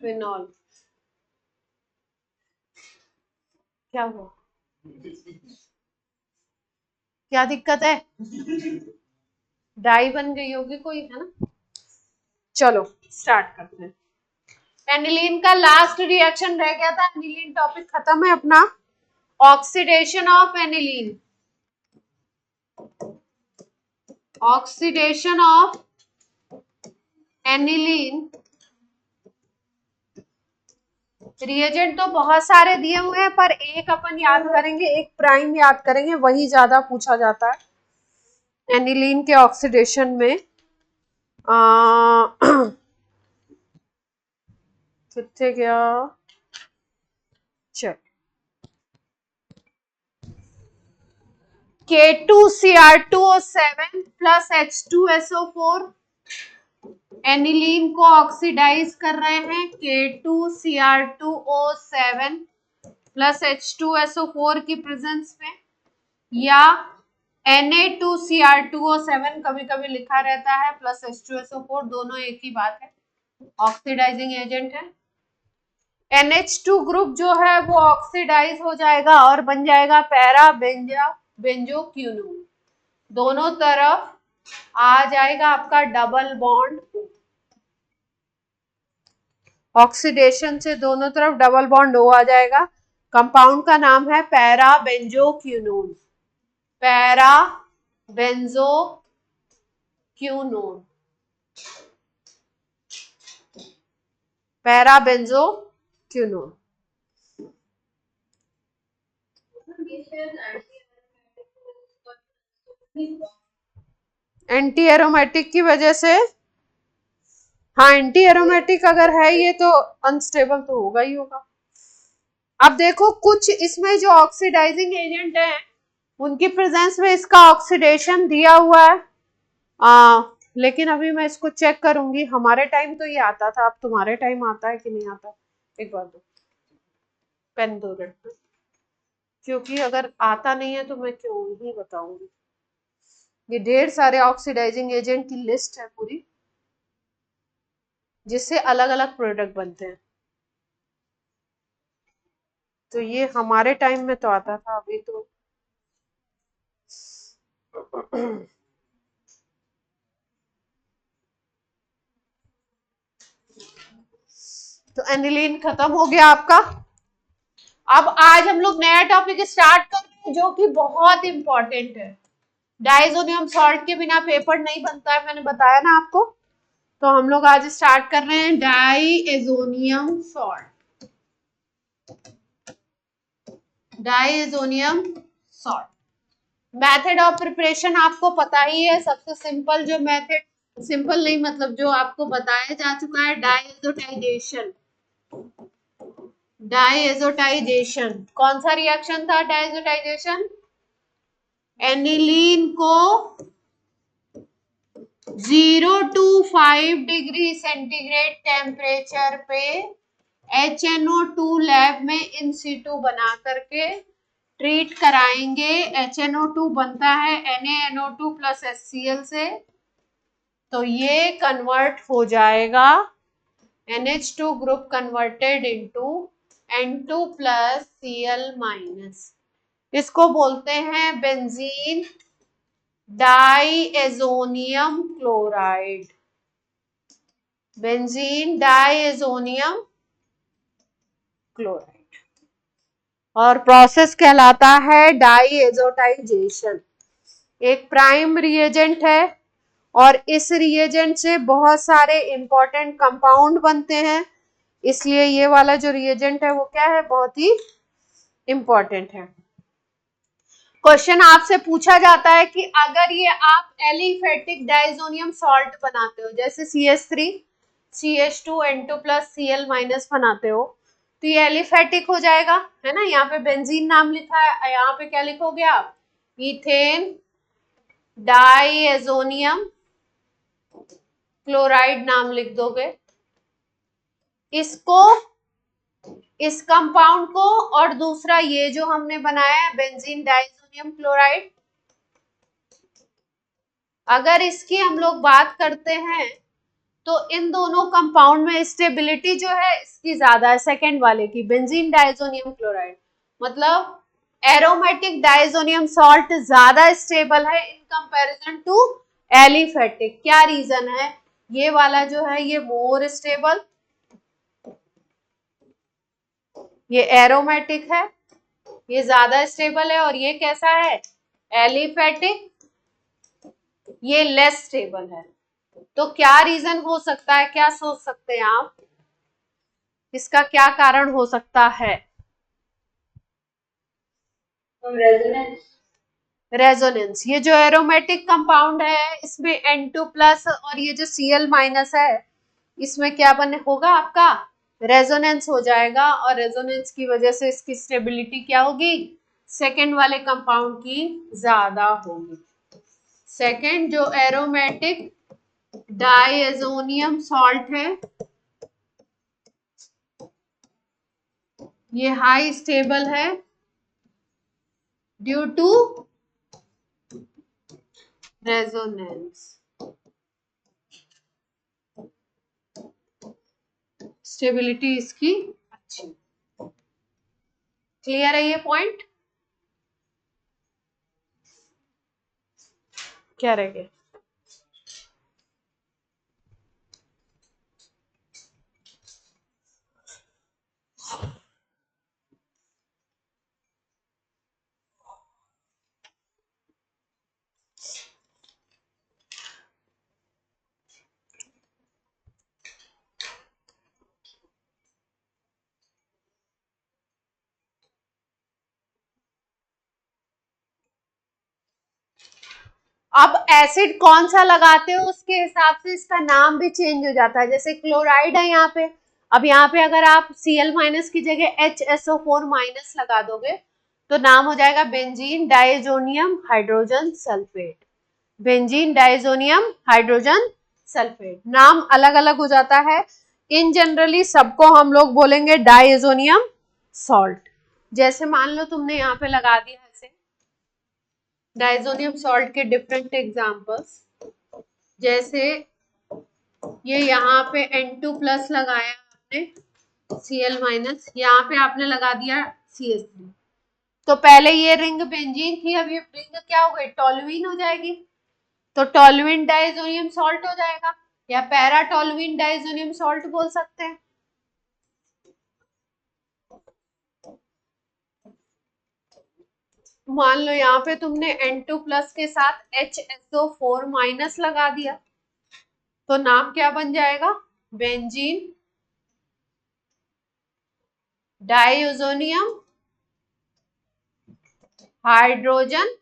Phenol. क्या हुआ, क्या दिक्कत है? डाई बन गई होगी कोई, है ना? चलो स्टार्ट करते हैं। एनिलीन का लास्ट रिएक्शन रह गया था, एनिलीन टॉपिक खत्म है अपना। Oxidation of aniline, oxidation of aniline. Reagent तो बहुत सारे दिए हुए हैं, पर एक अपन याद करेंगे, एक प्राइम याद करेंगे, वही ज्यादा पूछा जाता है एनिलीन के ऑक्सीडेशन में। कितने गया, चल K2Cr2O7 प्लस H2SO4 एनिलीन को ऑक्सीडाइज कर रहे हैं। K2Cr2O7 प्लस H2SO4 की प्रेजेंस में, या Na2Cr2O7 कभी कभी लिखा रहता है प्लस H2SO4, दोनों एक ही बात है, ऑक्सीडाइजिंग एजेंट है। NH2 ग्रुप जो है वो ऑक्सीडाइज हो जाएगा और बन जाएगा पैरा बेंजोक्विनोन। दोनों तरफ आ जाएगा आपका डबल बॉन्ड, ऑक्सीडेशन से दोनों तरफ डबल बॉन्ड O आ जाएगा। कंपाउंड का नाम है para benzoquinone, para benzoquinone, para benzoquinone. Anti aromatic की वजह से, हाँ एंटी एरोमेटिक अगर है ये तो अनस्टेबल तो होगा ही होगा। अब देखो कुछ इसमें जो ऑक्सीडाइजिंग एजेंट है उनकी प्रेजेंस में इसका ऑक्सीडेशन दिया हुआ है, लेकिन अभी मैं इसको चेक करूंगी। हमारे टाइम तो ये आता था, अब तुम्हारे टाइम आता है कि नहीं आता? एक बार दो, पेन दो मिनट, क्योंकि अगर आता नहीं है तो मैं क्यों ही बताऊंगी। ये ढेर सारे ऑक्सीडाइजिंग एजेंट की लिस्ट है पूरी, जिससे अलग अलग प्रोडक्ट बनते हैं। तो ये हमारे टाइम में तो आता था, अभी तो एनिलीन खत्म हो गया आपका। अब आज हम लोग नया टॉपिक स्टार्ट कर रहे हैं जो कि बहुत इंपॉर्टेंट है। डाइजोनियम सॉल्ट के बिना पेपर नहीं बनता है, मैंने बताया ना आपको। तो हम लोग आज स्टार्ट कर रहे हैं diazonium salt, diazonium salt. Method of preparation आपको पता ही है, सबसे सिंपल जो मेथड, सिंपल नहीं मतलब जो आपको बताया जा चुका है, डाइएजोटाइजेशन। डाइएजोटाइजेशन कौन सा रिएक्शन था? डाइएजोटाइजेशन, एनिलीन को 0 to 5 डिग्री सेंटीग्रेड टेम्परेचर पे HNO2 लैब में इन सीटू बना करके ट्रीट कराएंगे। HNO2 बनता है NaNO2 प्लस HCl से, तो ये कन्वर्ट हो जाएगा NH2 group converted into N2 plus Cl minus. इसको बोलते हैं benzene diazonium chloride, benzene diazonium chloride. और प्रोसेस कहलाता है डाइएजोटाइजेशन। एक प्राइम रिएजेंट है और इस रिएजेंट से बहुत सारे इंपॉर्टेंट कंपाउंड बनते हैं, इसलिए ये वाला जो रिएजेंट है वो क्या है? बहुत ही इंपॉर्टेंट है। क्वेश्चन आपसे पूछा जाता है कि अगर ये आप एलिफेटिक डाइजोनियम सॉल्ट बनाते हो, जैसे CH3 CH2N2 plus Cl minus बनाते हो, तो ये एलिफेटिक हो जाएगा, है ना? यहाँ पे बेंजीन नाम लिखा है, यहाँ पे क्या लिखोगे आप? इथेन डाइएजोनियम क्लोराइड नाम लिख दोगे। इसको, इस कंपाउंड को, और दूसरा ये जो हमने बनाया है बेंजीन डाइएजोनियम क्लोराइड, अगर इसकी हम लोग बात करते हैं तो इन दोनों कंपाउंड में स्टेबिलिटी जो है इसकी ज्यादा है, सेकेंड वाले की, बेंजीन डाइजोनियम क्लोराइड। मतलब एरोमेटिक डाइजोनियम सॉल्ट ज्यादा स्टेबल है इन कंपैरिजन टू एलिफेटिक। क्या रीजन है? ये वाला जो है ये मोर स्टेबल, ये एरोमेटिक है, ये ज्यादा स्टेबल है, और ये कैसा है? एलिफेटिक, ये लेस स्टेबल है। तो क्या रीजन हो सकता है, क्या सोच सकते हैं आप, इसका क्या कारण हो सकता है? रेजोनेंस। ये जो एरोमेटिक कंपाउंड है इसमें N2 प्लस और ये जो Cl माइनस है इसमें क्या बने होगा आपका? रेजोनेंस हो जाएगा, और रेजोनेंस की वजह से इसकी स्टेबिलिटी क्या होगी? सेकेंड वाले कंपाउंड की ज्यादा होगी। सेकेंड जो एरोमेटिक डाइएजोनियम सॉल्ट है ये हाई स्टेबल है ड्यू टू रेजोनेंस। स्टेबिलिटी इसकी अच्छी। क्लियर है ये पॉइंट? क्या रह गया? अब एसिड कौन सा लगाते हो उसके हिसाब से इसका नाम भी चेंज हो जाता है। जैसे क्लोराइड है यहाँ पे, अब यहाँ पे अगर आप Cl माइनस की जगह HSO4 माइनस लगा दोगे तो नाम हो जाएगा benzene diazonium hydrogen sulphate. Benzene diazonium hydrogen sulphate नाम अलग अलग हो जाता है। इन जनरली सबको हम लोग बोलेंगे डाइजोनियम सॉल्ट। जैसे मान लो तुमने यहाँ पे लगा दिया ऐसे डाइजोनियम सॉल्ट के डिफरेंट एग्जांपल्स, जैसे ये यहाँ पे N2 प्लस लगाया आपने, Cl माइनस, यहाँ पे आपने लगा दिया CH3। तो पहले ये रिंग बेंजीन थी, अब ये रिंग क्या हो गई? टोल्यूइन हो जाएगी। तो टोल्यूइन डाइजोनियम सॉल्ट हो जाएगा, या पैरा टोल्यूइन डाइजोनियम सॉल्ट बोल सकते हैं। मान लो यहाँ पे तुमने N2 प्लस के साथ HSO4 माइनस लगा दिया तो नाम क्या बन जाएगा? Benzene diazonium hydrogen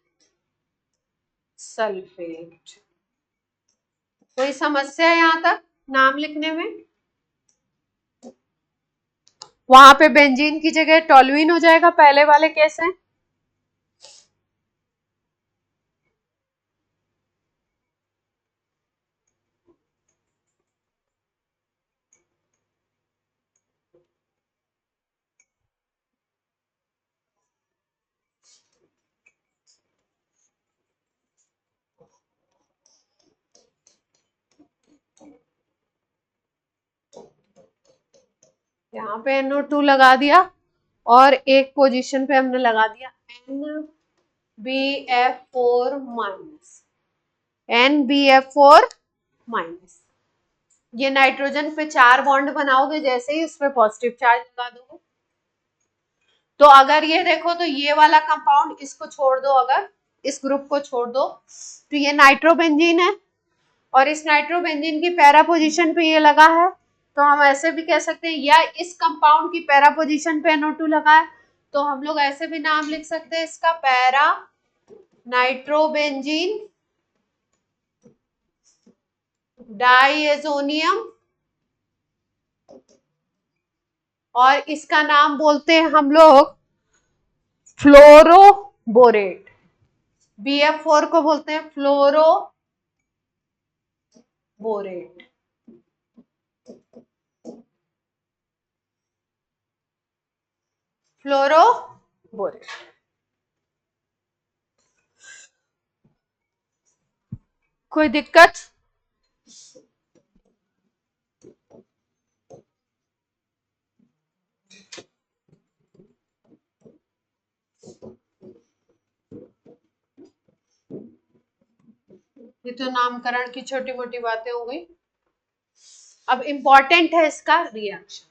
sulphate. कोई समस्या है यहां तक नाम लिखने में? वहां पे बेंजीन की जगह टोल्यूइन हो जाएगा पहले वाले केस है। यहाँ पे NO2 लगा दिया और एक पोजीशन पे हमने लगा दिया NBF4 माइनस, NBF4 माइनस। ये नाइट्रोजन पे 4 बॉन्ड बनाओगे, जैसे ही उस पर पॉजिटिव चार्ज लगा दोगे। तो अगर ये देखो तो ये वाला कंपाउंड इसको छोड़ दो, अगर इस ग्रुप को छोड़ दो तो ये नाइट्रोबेंजीन है, और इस नाइट्रोबेंजीन की पैरा पोजीशन पे ये लगा है। तो हम ऐसे भी कह सकते हैं, या इस कंपाउंड की पैरा पोजीशन पे NO2 लगा है तो हम लोग ऐसे भी नाम लिख सकते हैं इसका, पैरा नाइट्रोबेंजीन डाइएजोनियम, और इसका नाम बोलते हैं हम लोग फ्लोरोबोरेट। BF4 को बोलते हैं फ्लोरोबोरेट। फ्लोरोबोरेट। कोई दिक्कत? ये तो नामकरण की छोटी मोटी बातें हो गई। अब इंपॉर्टेंट है इसका रिएक्शन,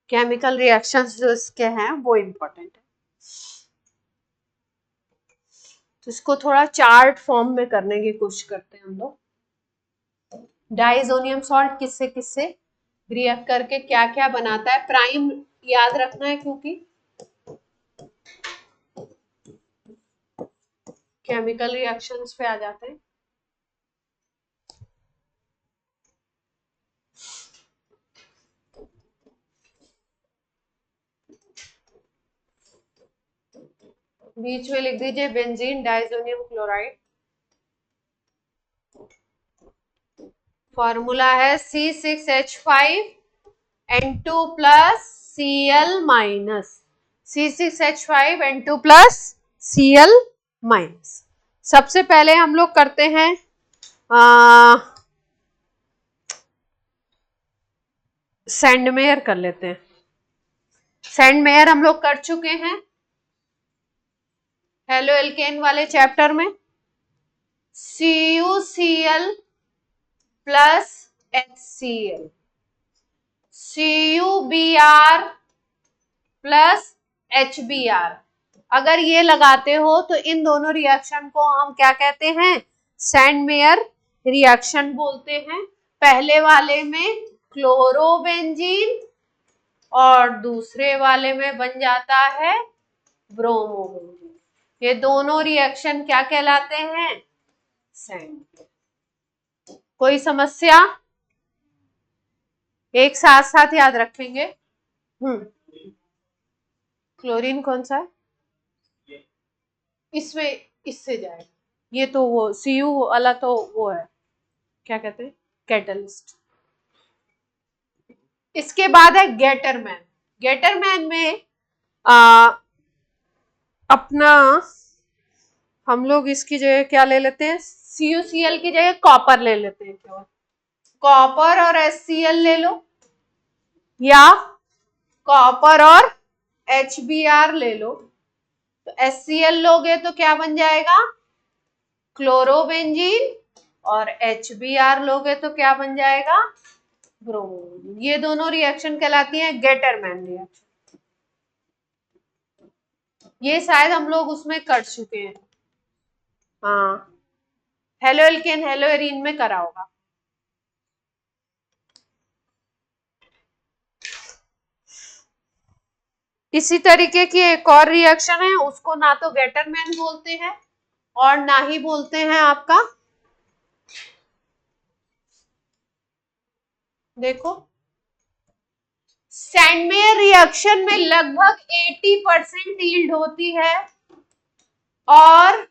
केमिकल रिएक्शंस जो इसके हैं वो इंपॉर्टेंट है। तो इसको थोड़ा चार्ट फॉर्म में करने की कोशिश करते हैं हम लोग। डाइजोनियम सॉल्ट किससे किससे रिएक्ट करके क्या क्या बनाता है, प्राइम याद रखना है क्योंकि केमिकल रिएक्शंस पे आ जाते हैं। बीच में लिख दीजिए बेंजीन डाइजोनियम क्लोराइड, फॉर्मूला है C6H5N2 plus Cl minus, C6H5N2 plus Cl minus. सबसे पहले हम लोग करते हैं सैंडमेयर कर लेते हैं। सैंडमेयर हम लोग कर चुके हैं हेलो एल्केन वाले चैप्टर में। CuCl plus HCl, CuBr plus HBr। अगर ये लगाते हो तो इन दोनों रिएक्शन को हम क्या कहते हैं, सैंडमेयर रिएक्शन बोलते हैं। पहले वाले में क्लोरोबेंजीन और दूसरे वाले में बन जाता है ब्रोमोबेंजीन। ये दोनों रिएक्शन क्या कहलाते हैं, सैंडमेयर। कोई समस्या, एक साथ साथ याद रखेंगे। क्लोरीन कौन सा है, इसमें इससे जाएगा, ये तो वो Cu वाला तो वो है, क्या कहते हैं, कैटलिस्ट। इसके बाद है गेटरमैन। गेटरमैन में अपना हम लोग इसकी जगह क्या ले लेते हैं, CuCl की जगह कॉपर ले लेते हैं। केवल कॉपर और HCl ले लो, या कॉपर और HBr ले लो। तो HCl लोगे तो क्या बन जाएगा, क्लोरोबेंजीन, और HBr लोगे तो क्या बन जाएगा, ब्रोमोबेंजीन। ये दोनों रिएक्शन कहलाती हैं गेटरमैन रिएक्शन। ये शायद हम लोग उसमें कर चुके हैं, हाँ, हेलो एल्केन हेलो एरीन में करा होगा। इसी तरीके की एक और रिएक्शन है, उसको ना तो गेटरमैन बोलते हैं और ना ही बोलते हैं आपका, देखो सैंडमेयर रिएक्शन में लगभग 80% यील्ड होती है और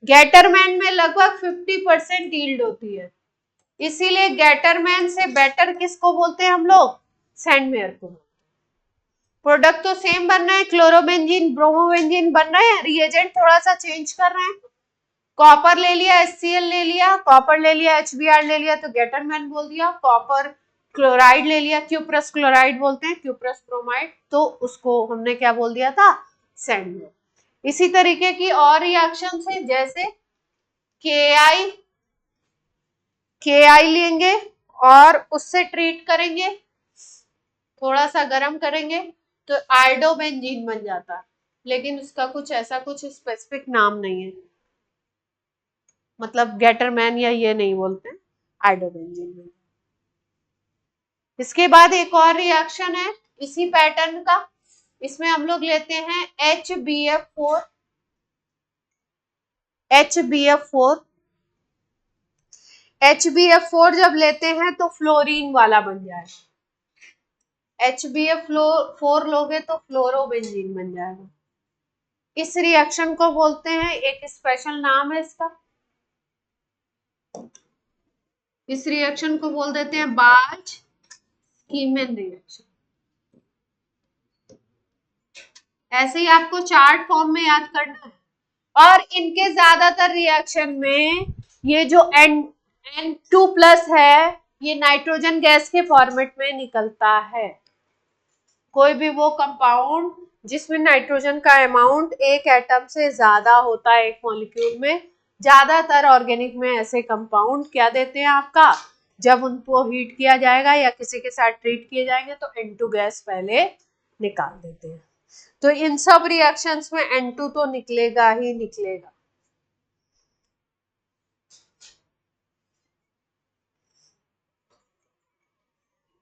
गेटरमैन में लगभग 50% यील्ड होती है। इसीलिए गेटरमैन से बेटर किसको बोलते हैं हम लोग, सैंडमेयर को। प्रोडक्ट तो सेम बन रहा है, क्लोरोबेंजीन ब्रोमोबेंजीन बन रहे हैं, रिएजेंट थोड़ा सा चेंज कर रहे हैं। कॉपर ले लिया, HCl ले लिया, कॉपर ले लिया, HBr ले लिया तो गेटरमैन बोल दिया। कॉपर क्लोराइड ले लिया, क्यूप्रस क्लोराइड बोलते हैं, क्यूप्रस ब्रोमाइड, तो उसको हमने क्या बोल दिया था, सैंडमेयर। इसी तरीके की और रिएक्शन है, जैसे KI लेंगे और उससे ट्रीट करेंगे, थोड़ा सा गर्म करेंगे तो आयोडोबेंजीन बन जाता है, लेकिन उसका कुछ ऐसा कुछ स्पेसिफिक नाम नहीं है, मतलब गेटरमैन या ये नहीं बोलते, आयोडोबेंजीन में। इसके बाद एक और रिएक्शन है इसी पैटर्न का, इसमें हम लोग लेते हैं HBF4। HBF4 जब लेते हैं तो फ्लोरीन वाला बन जाएगा। HBF4 लोगे तो फ्लोरोबेंजीन बन जाएगा। इस रिएक्शन को बोलते हैं, एक स्पेशल नाम है इसका, इस रिएक्शन को बोल देते हैं बाल्च-कीमन रिएक्शन। ऐसे ही आपको चार्ट फॉर्म में याद करना है। और इनके ज्यादातर रिएक्शन में ये जो N2 प्लस है ये नाइट्रोजन गैस के फॉर्मेट में निकलता है। कोई भी वो कंपाउंड जिसमें नाइट्रोजन का अमाउंट एक एटम से ज्यादा होता है एक मॉलिक्यूल में। ज्यादातर ऑर्गेनिक में ऐसे कंपाउंड क्या देते हैं आपका, जब उनको हीट किया जाएगा या किसी के साथ ट्रीट किए जाएंगे तो N2 गैस पहले निकाल देते हैं। तो इन सब रिएक्शंस में N2 तो निकलेगा ही निकलेगा।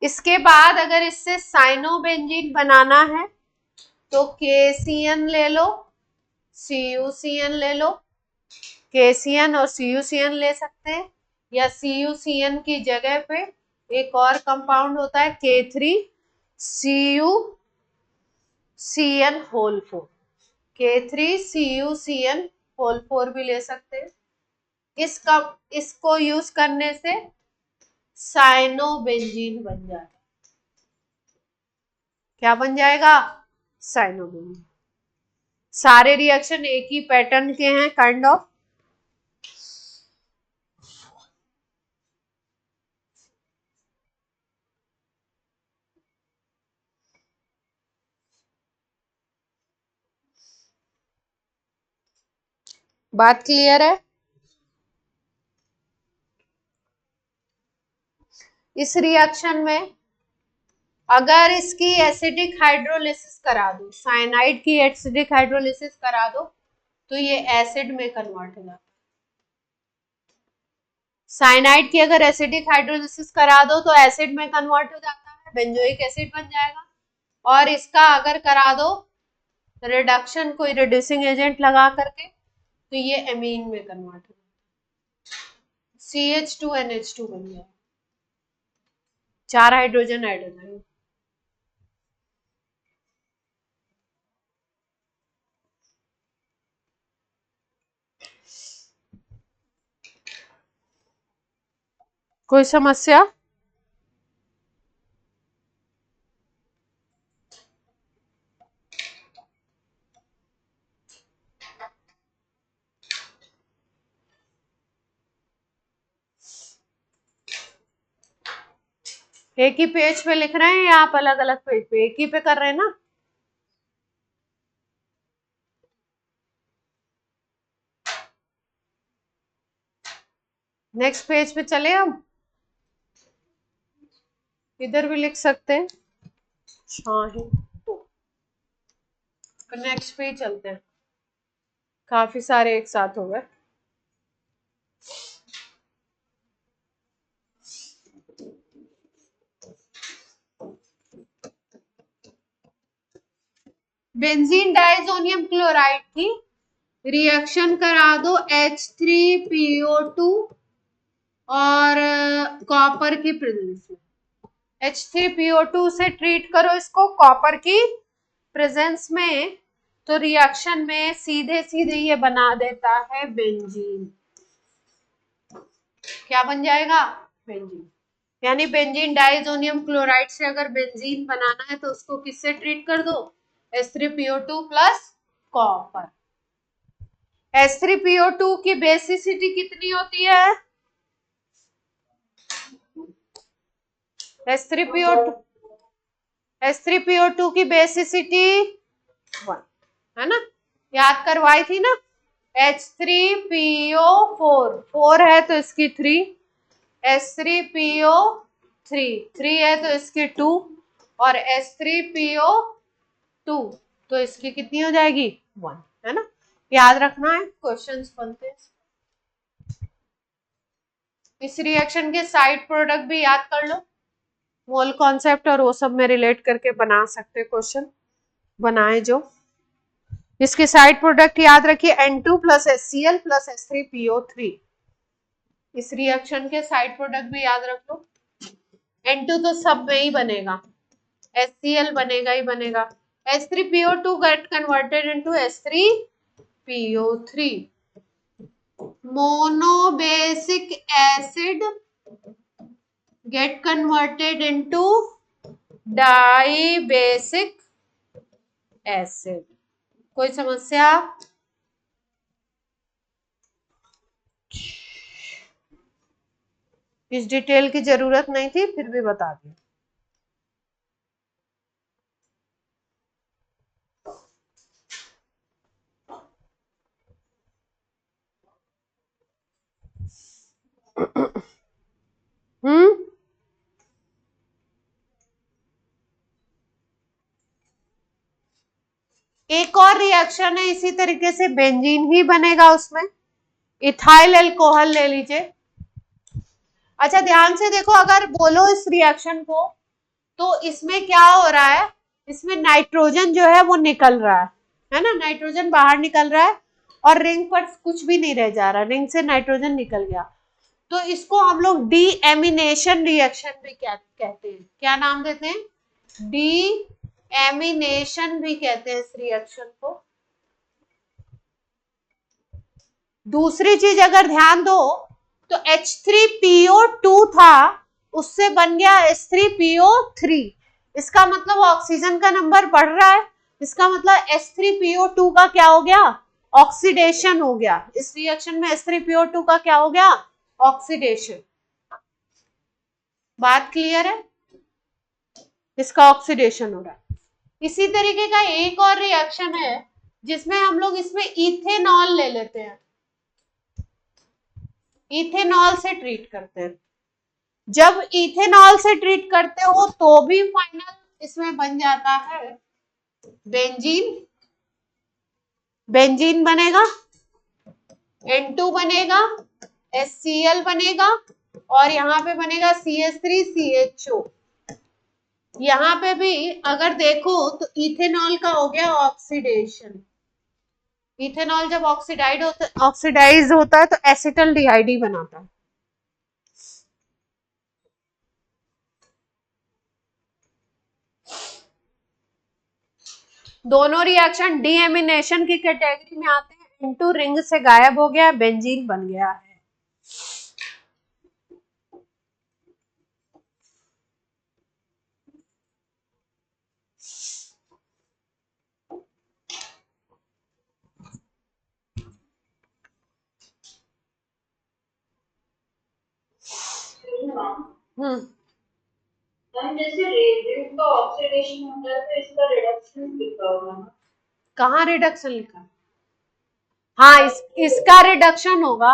इसके बाद अगर इससे साइनोबेंजीन बनाना है तो KCN ले लो, CuCN ले लो, KCN और CuCN ले सकते हैं, या CuCN की जगह पे एक और कंपाउंड होता है K3CuCN होल 4, K3CuCN होल 4 भी ले सकते हैं। इसको यूज करने से साइनोबेंजीन बन जाएगा। क्या बन जाएगा? साइनोबेंजीन। सारे रिएक्शन एक ही पैटर्न के हैं काइंड ऑफ। बात क्लियर है? इस रिएक्शन में अगर इसकी एसिडिक हाइड्रोलिसिस करा दो, साइनाइड की एसिडिक हाइड्रोलिसिस करा दो तो ये एसिड में कन्वर्ट हो जाता है। साइनाइड की अगर एसिडिक हाइड्रोलिसिस करा दो तो एसिड में कन्वर्ट हो जाता है, बेंजोइक एसिड बन जाएगा। और इसका अगर करा दो रिडक्शन, कोई रिड्यूसिंग एजेंट लगा करके, तो ये एमीन में कन्वर्ट हो जाता है, CH2NH2 बन जाएगा, 4 हाइड्रोजन ऐड हो जाएंगे। कोई समस्या? एक ही पेज पे लिख रहे हैं या आप अलग अलग पेज पे? एक ही पे कर रहे हैं ना? नेक्स्ट पेज पे चले हम, इधर भी लिख सकते हैं शाही। तो नेक्स्ट पेज चलते हैं, काफी सारे एक साथ हो गए। बेंजीन डाइजोनियम क्लोराइड की रिएक्शन करा दो H3PO2 और कॉपर की प्रेजेंस में। H3PO2 से ट्रीट करो इसको कॉपर की प्रेजेंस में, तो रिएक्शन में सीधे सीधे ये बना देता है बेंजीन। क्या बन जाएगा? बेंजीन। यानी बेंजीन डाइजोनियम क्लोराइड से अगर बेंजीन बनाना है तो उसको किससे ट्रीट कर दो? H3PO2 plus copper. H3PO2 की बेसिसिटी कितनी होती है? H3PO2 H3PO2 की बेसिसिटी 1 है ना, याद करवाई थी ना। H3PO4 4 है तो इसकी 3, H3PO3 3 है तो इसकी 2, और H3PO2 तो इसकी कितनी हो जाएगी? 1, है ना। याद रखना है, क्वेश्चंस बनते हैं। इस रिएक्शन के साइड प्रोडक्ट भी याद कर लो, मोल कॉन्सेप्ट और वो सब में रिलेट करके बना सकते क्वेश्चन, बनाए जो। इसके साइड प्रोडक्ट याद रखिए N2 plus HCl plus H3PO3। इस रिएक्शन के साइड प्रोडक्ट भी याद रख लो। N2 तो सब में ही बनेगा, HCl बनेगा ही बनेगा, H3PO2 get converted into H3PO3, monobasic acid get converted into dibasic acid. कोई समस्या? इस डिटेल की जरूरत नहीं थी, फिर भी बता दी। हम्म, एक और रिएक्शन है इसी तरीके से, बेंजीन ही बनेगा उसमें, इथाइल अल्कोहल ले लीजिए। अच्छा ध्यान से देखो, अगर बोलो इस रिएक्शन को, तो इसमें क्या हो रहा है, इसमें नाइट्रोजन जो है वो निकल रहा है ना, नाइट्रोजन बाहर निकल रहा है और रिंग पर कुछ भी नहीं रह जा रहा, रिंग से नाइट्रोजन निकल गया। तो इसको हम लोग डीएमिनेशन रिएक्शन भी कहते हैं। क्या नाम देते हैं? डीएमिनेशन भी कहते हैं इस रिएक्शन को। दूसरी चीज अगर ध्यान दो, तो H3PO2 था, उससे बन गया H3PO3। इसका मतलब ऑक्सीजन का नंबर बढ़ रहा है, इसका मतलब H3PO2 का क्या हो गया? ऑक्सीडेशन हो गया। इस रिएक्शन में H3PO2 का क्या हो गया? ऑक्सीडेशन। बात क्लियर है? इसका ऑक्सीडेशन हो रहा है। इसी तरीके का एक और रिएक्शन है जिसमें हम लोग इसमें इथेनॉल ले लेते हैं, इथेनॉल से ट्रीट करते हैं। जब इथेनॉल से ट्रीट करते हो तो भी फाइनल इसमें बन जाता है बेंजीन। बेंजीन बनेगा, N2 बनेगा, HCl बनेगा, और यहाँ पे बनेगा CH3CHO। यहाँ पे भी अगर देखो तो इथेनॉल का हो गया ऑक्सीडेशन। इथेनॉल जब ऑक्सीडाइज होता है तो एसिटल्डिहाइड ही बनाता है। दोनों रिएक्शन डीएमिनेशन की कैटेगरी में आते हैं। N2 रिंग से गायब हो गया, बेंजीन बन गया है। जैसे रेडियस का ऑक्सीडेशन होता है तो इसका रिडक्शन लिखा होगा ना? कहाँ रिडक्शन लिखा? हाँ, इसका रिडक्शन होगा,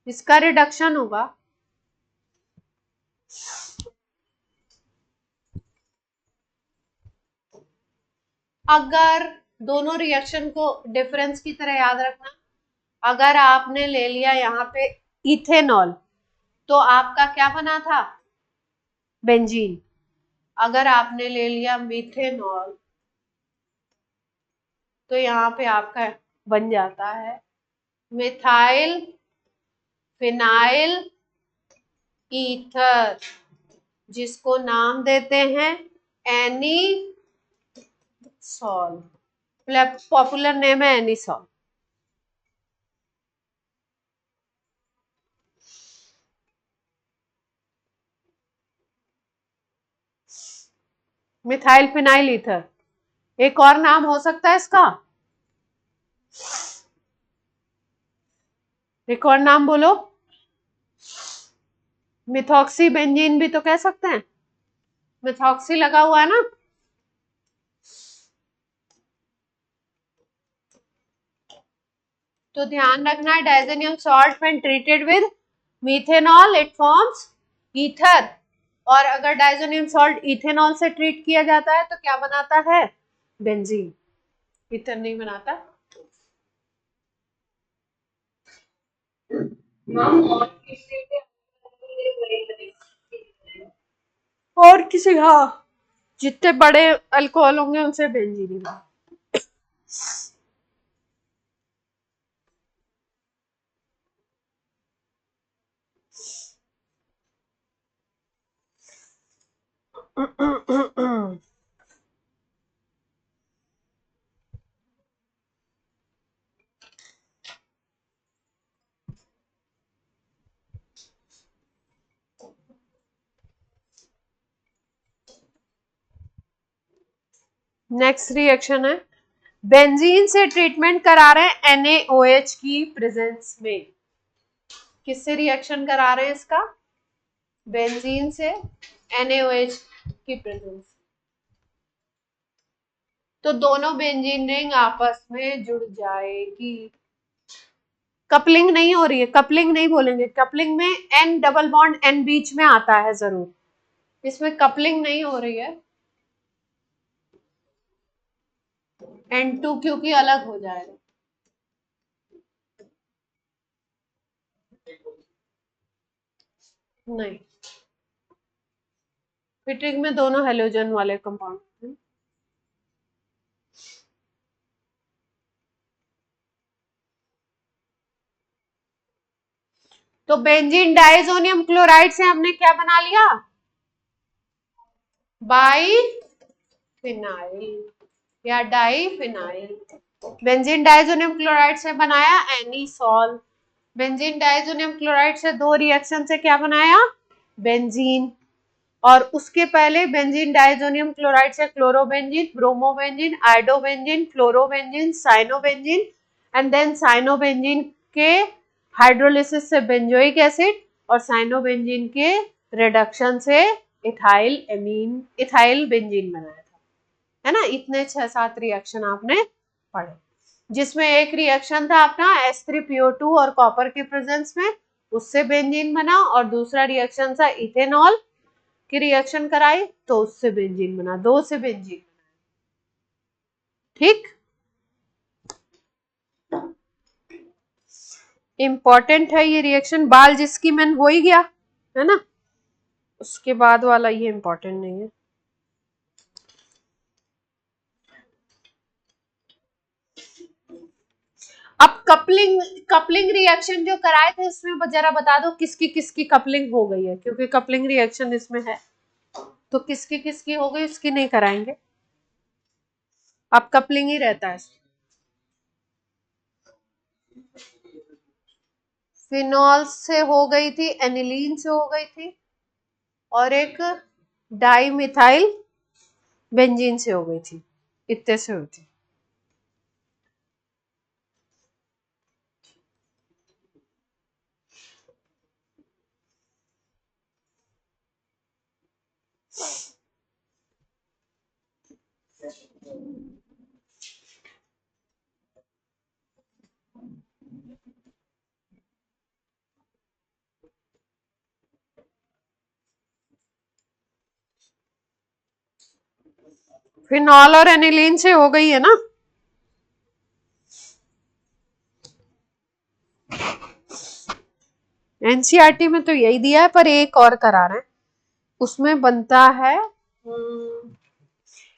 इसका रिडक्शन होगा। अगर दोनों रिएक्शन को डिफरेंस की तरह याद रखना, अगर आपने ले लिया यहाँ पे इथेनॉल तो आपका क्या बना था? बेंजीन। अगर आपने ले लिया मीथेनॉल तो यहाँ पे आपका बन जाता है मिथाइल फिनाइल ईथर, जिसको नाम देते हैं एनीसॉल। पॉपुलर नेम है एनीसॉल। Methyl phenyl ether. एक और नाम हो सकता है इसका, एक और नाम बोलो। मिथॉक्सी बेंजीन भी तो कह सकते हैं, मिथॉक्सी लगा हुआ है ना। तो ध्यान रखना है, डाइजेनियम salt when treated with methanol it forms ether, और अगर डाइजेनियम सॉल्ट इथेनॉल से ट्रीट किया जाता है तो क्या बनाता है? बेंजीन। ईथर नहीं बनाता। और किसी, हाँ, जितने बड़े अल्कोहल होंगे उनसे बेंजीन ही बना। नेक्स्ट रिएक्शन है, बेंजीन से ट्रीटमेंट करा रहे हैं NaOH की प्रेजेंस में। किससे रिएक्शन करा रहे हैं इसका? बेंजीन से NaOH की प्रेजेंस। तो दोनों बेंजीन रिंग आपस में जुड़ जाएगी। कपलिंग नहीं हो रही है, कपलिंग नहीं बोलेंगे, कपलिंग में एन डबल बॉन्ड एन बीच में आता है जरूर, इसमें कपलिंग नहीं हो रही है, N2 क्योंकि अलग हो जाएगा। नहीं, फिटिंग में दोनों हेलोजन वाले कंपाउंड हैं। तो बेंजीन डाइजोनियम क्लोराइड से हमने क्या बना लिया, बाई फिनाइल या diphenyl. Benzene diazonium chloride से बनाया एनीसॉल। बेंजीन डाइजोनियम क्लोराइड से दो रिएक्शन से क्या बनाया, बेंजीन। और उसके पहले बेंजीन डाइजोनियम क्लोराइड से chlorobenzene, bromobenzene, iodobenzene, fluorobenzene, cyanobenzene and then cyanobenzene के हाइड्रोलिसिस से बेंजोइक एसिड और साइनोबेंजीन के रिडक्शन से इथाइल बेंजीन बनाया था, है ना। इतने 6-7 रिएक्शन आपने पढ़े, जिसमें एक रिएक्शन था अपना H3PO2 और कॉपर के प्रेजेंस में, उससे बेंजीन बना, और दूसरा रिएक्शन था इथेनॉल की रिएक्शन कराई तो उससे बेंजीन बना, 2 से बेंजीन। ठीक, इंपॉर्टेंट है ये रिएक्शन। बाल जिसकी मैन हो ही गया है ना, उसके बाद वाला ये इंपॉर्टेंट नहीं है। अब कपलिंग रिएक्शन जो कराए थे उसमें जरा बता दो किसकी किसकी कपलिंग हो गई है, क्योंकि कपलिंग रिएक्शन इसमें है तो किसकी किसकी हो गई उसकी नहीं कराएंगे, अब कपलिंग ही रहता है। फिनॉल से हो गई थी, एनिलीन से हो गई थी, और एक डाई मिथाइल बेंजीन से हो गई थी, इतने से हुई थी। फिनॉल और एनिलीन से हो गई है ना। एनसीईआरटी में तो यही दिया है, पर एक और करा रहे हैं, उसमें बनता है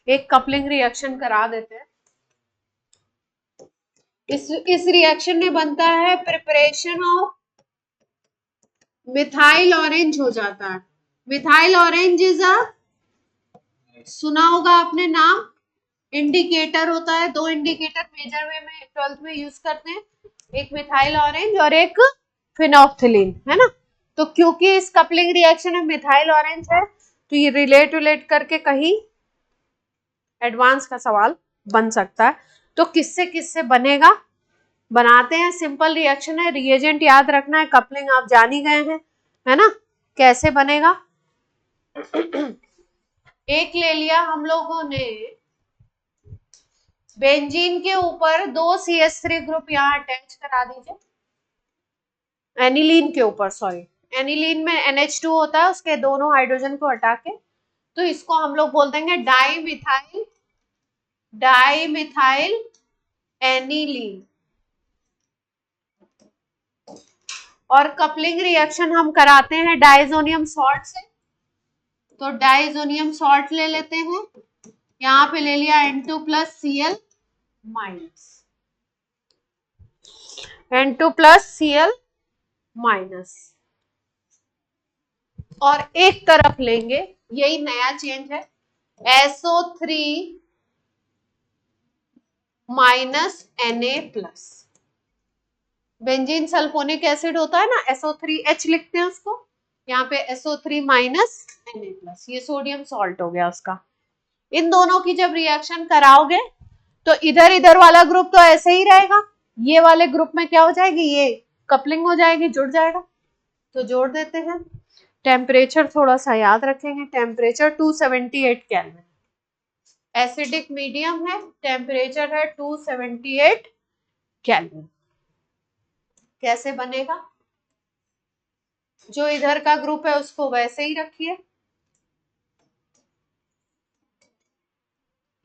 एक कपलिंग रिएक्शन करा देते हैं। इस रिएक्शन में बनता है प्रिपरेशन ऑफ मिथाइल ऑरेंज हो जाता है। मिथाइल ऑरेंज इज अ, सुना होगा आपने नाम, इंडिकेटर होता है, दो इंडिकेटर मेजर वे में 12th में यूज करते हैं, एक मिथाइल ऑरेंज और एक फिनोप्थिलीन, है ना। तो क्योंकि इस कपलिंग रिएक्शन में मिथाइल ऑरेंज है तो ये रिलेट करके कहीं एडवांस का सवाल बन सकता है। तो किससे किससे बनेगा, बनाते हैं, सिंपल रिएक्शन है, रिएजेंट याद रखना है, कपलिंग आप जान ही गए हैं, है ना। कैसे बनेगा, एक ले लिया हम लोगों ने, बेंजीन के ऊपर 2 CH3 ग्रुप यहाँ अटैच करा दीजिए, एनिलीन के ऊपर, सॉरी, एनिलीन में NH2 होता है, उसके दोनों हाइड्रोजन को हटा के, तो इसको हम लोग बोल देंगे डाई मिथाइल एनिलीन। और कपलिंग रिएक्शन हम कराते हैं डाइजोनियम सॉल्ट से, तो डाइजोनियम सॉल्ट ले लेते हैं, यहाँ पे ले लिया N2 plus Cl minus, N2 plus Cl minus, और एक तरफ लेंगे, यही नया चेंज है, SO3 minus Na plus. Benzene sulphonic acid होता है ना, SO3H लिखते हैं उसको, यहाँ पे SO3 माइनस Na प्लस, ये सोडियम सॉल्ट हो गया उसका। इन दोनों की जब रिएक्शन कराओगे तो इधर इधर वाला ग्रुप तो ऐसे ही रहेगा, ये वाले ग्रुप में क्या हो जाएगी, ये कपलिंग हो जाएगी, जुड़ जाएगा, तो जोड़ देते हैं। टेम्परेचर थोड़ा सा याद रखेंगे, टेम्परेचर 278 केल्विन, एसिडिक मीडियम है, टेम्परेचर है 278 केल्विन। कैसे बनेगा? जो इधर का ग्रुप है उसको वैसे ही रखिए,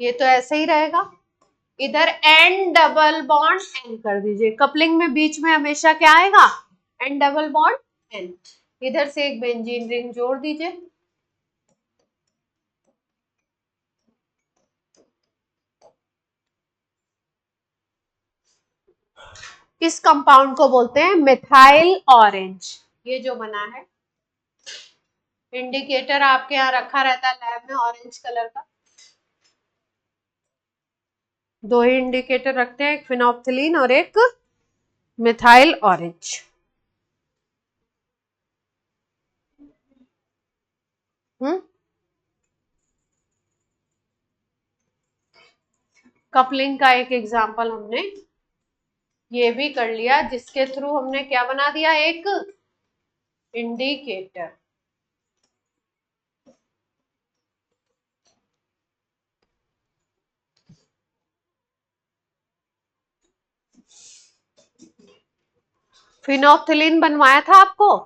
ये तो ऐसे ही रहेगा। इधर एन डबल बॉन्ड एन कर दीजिए। कपलिंग में बीच में हमेशा क्या आएगा? N double bond N. इधर से एक बेंजीन रिंग जोड़ दीजिए। इस कंपाउंड को बोलते हैं मिथाइल ऑरेंज। ये जो बना है, इंडिकेटर आपके यहाँ रखा रहता है लैब में ऑरेंज कलर का। दो ही इंडिकेटर रखते हैं, एक फिनोप्थिलीन और एक मिथाइल ऑरेंज। कपलिंग का एक एग्जांपल हमने ये भी कर लिया, जिसके थ्रू हमने क्या बना दिया? एक इंडिकेटर। फिनोप्थिलीन बनवाया था आपको?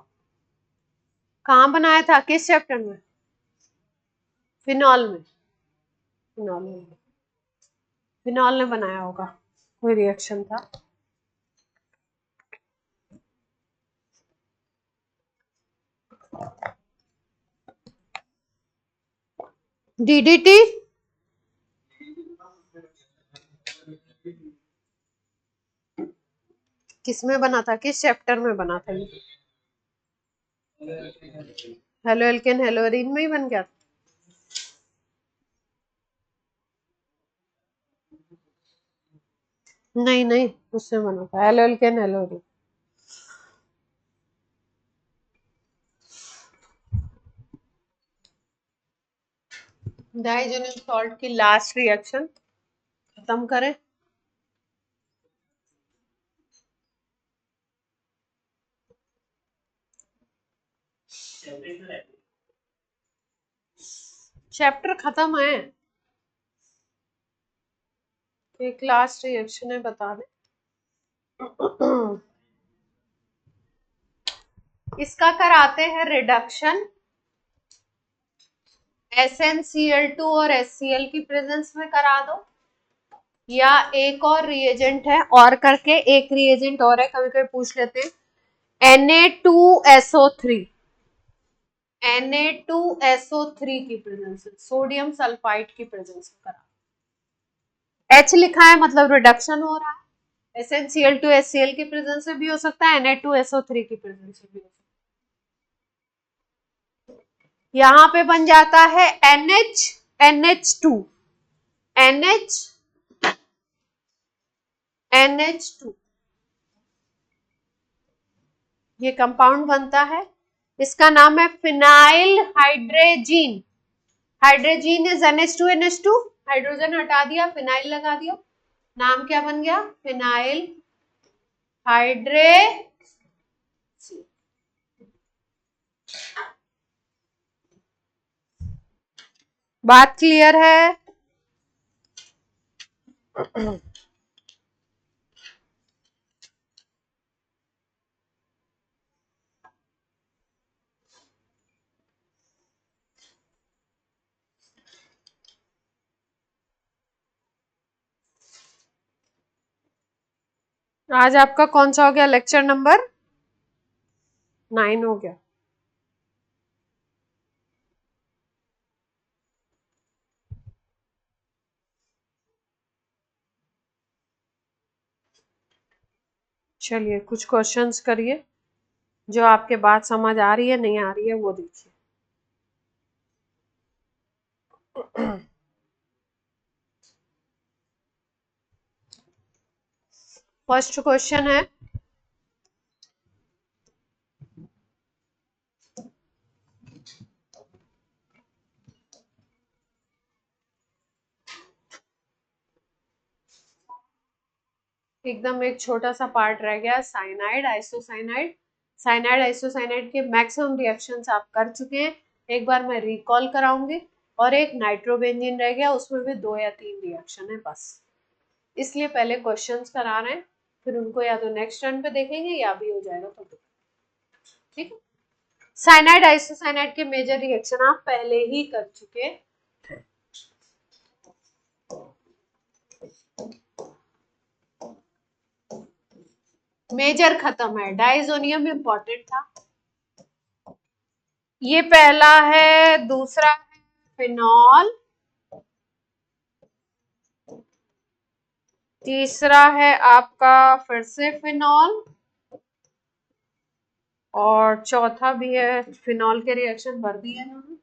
कहाँ बनाया था? किस चैप्टर में? फिनॉल में। फिनॉल में, फिनॉल ने बनाया होगा, कोई रिएक्शन था। डीडीटी किसमें बना था? किस चैप्टर में बना था? हेलो एल्केन हेलोरीन में ही बन गया? नहीं नहीं, उसमें बना था हेलो एल्केन हेलोरीन। डाइजेनियम सॉल्ट की लास्ट रिएक्शन खत्म करें। चैप्टर खत्म है, एक लास्ट रिएक्शन है, बता दें। इसका कराते हैं रिडक्शन SnCl2 और HCl की प्रेजेंस में करा दो, या एक और रिएजेंट है और करके, एक रिएजेंट और है, कभी कभी पूछ लेते हैं, Na2SO3। Na2SO3 की प्रेजेंस में, सोडियम सल्फाइड की प्रेजेंस में करा। H लिखा है मतलब रिडक्शन हो रहा है। SnCl2 HCl की प्रेजेंस में भी हो सकता है, Na2SO3 की प्रेजेंस में भी हो सकता है। यहां पे बन जाता है NH NH2 NH NH2, ये कंपाउंड बनता है। इसका नाम है फिनाइल हाइड्रेजीन। हाइड्रेजीन इज NH2NH2, हाइड्रोजन हटा दिया, फिनाइल लगा दिया, नाम क्या बन गया? फिनाइल हाइड्रे। बात क्लियर है? आज आपका कौन सा हो गया? लेक्चर नंबर 9 हो गया। चलिए कुछ क्वेश्चंस करिए, जो आपके बात समझ आ रही है नहीं आ रही है वो देखिए। फर्स्ट क्वेश्चन है, एकदम एक छोटा सा पार्ट रह गया, साइनाइड आइसोसाइनाइड। साइनाइड आइसोसाइनाइड के मैक्सिमम रिएक्शंस आप कर चुके हैं, एक बार मैं रिकॉल कराऊंगी। और एक नाइट्रोबेंजीन रह गया, उसमें भी 2 या 3 रिएक्शन है बस, इसलिए पहले क्वेश्चंस करा रहे हैं। फिर उनको या तो नेक्स्ट टर्न पे देखेंगे या भी हो जाएगा तो ठीक है। साइनाइड आइसोसाइनाइड के मेजर रिएक्शन आप पहले ही कर चुके। मेजर खत्म है, डाइजोनियम इंपॉर्टेंट था। ये पहला है, दूसरा है फिनॉल, तीसरा है आपका फिर से फिनॉल, और चौथा भी है, फिनॉल के रिएक्शन भर दिए इन्होंने,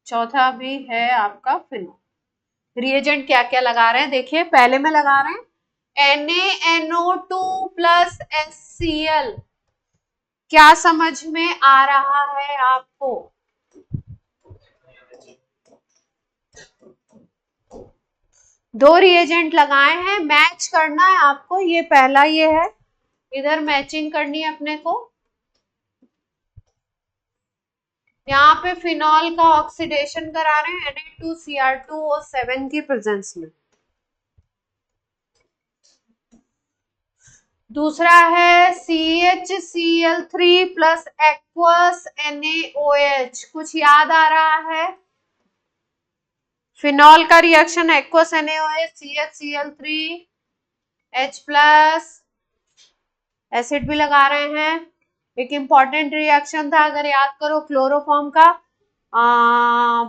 चौथा भी है आपका फिनॉल। रिएजेंट क्या क्या लगा रहे हैं देखिए, पहले में लगा रहे हैं NaNO2 प्लस HCl। क्या समझ में आ रहा है आपको? दो रिएजेंट लगाए हैं, मैच करना है आपको। ये पहला ये है, इधर मैचिंग करनी है अपने को। यहाँ पे फिनॉल का ऑक्सीडेशन करा रहे हैं Na2Cr2O7 की प्रेजेंस में। दूसरा है CHCl3 प्लस एक्वस NaOH। कुछ याद आ रहा है? फिनॉल का reaction aqueous NaOH CHCl3 H plus, acid भी लगा रहे हैं। एक इंपॉर्टेंट रिएक्शन था, अगर याद करो, क्लोरोफॉर्म का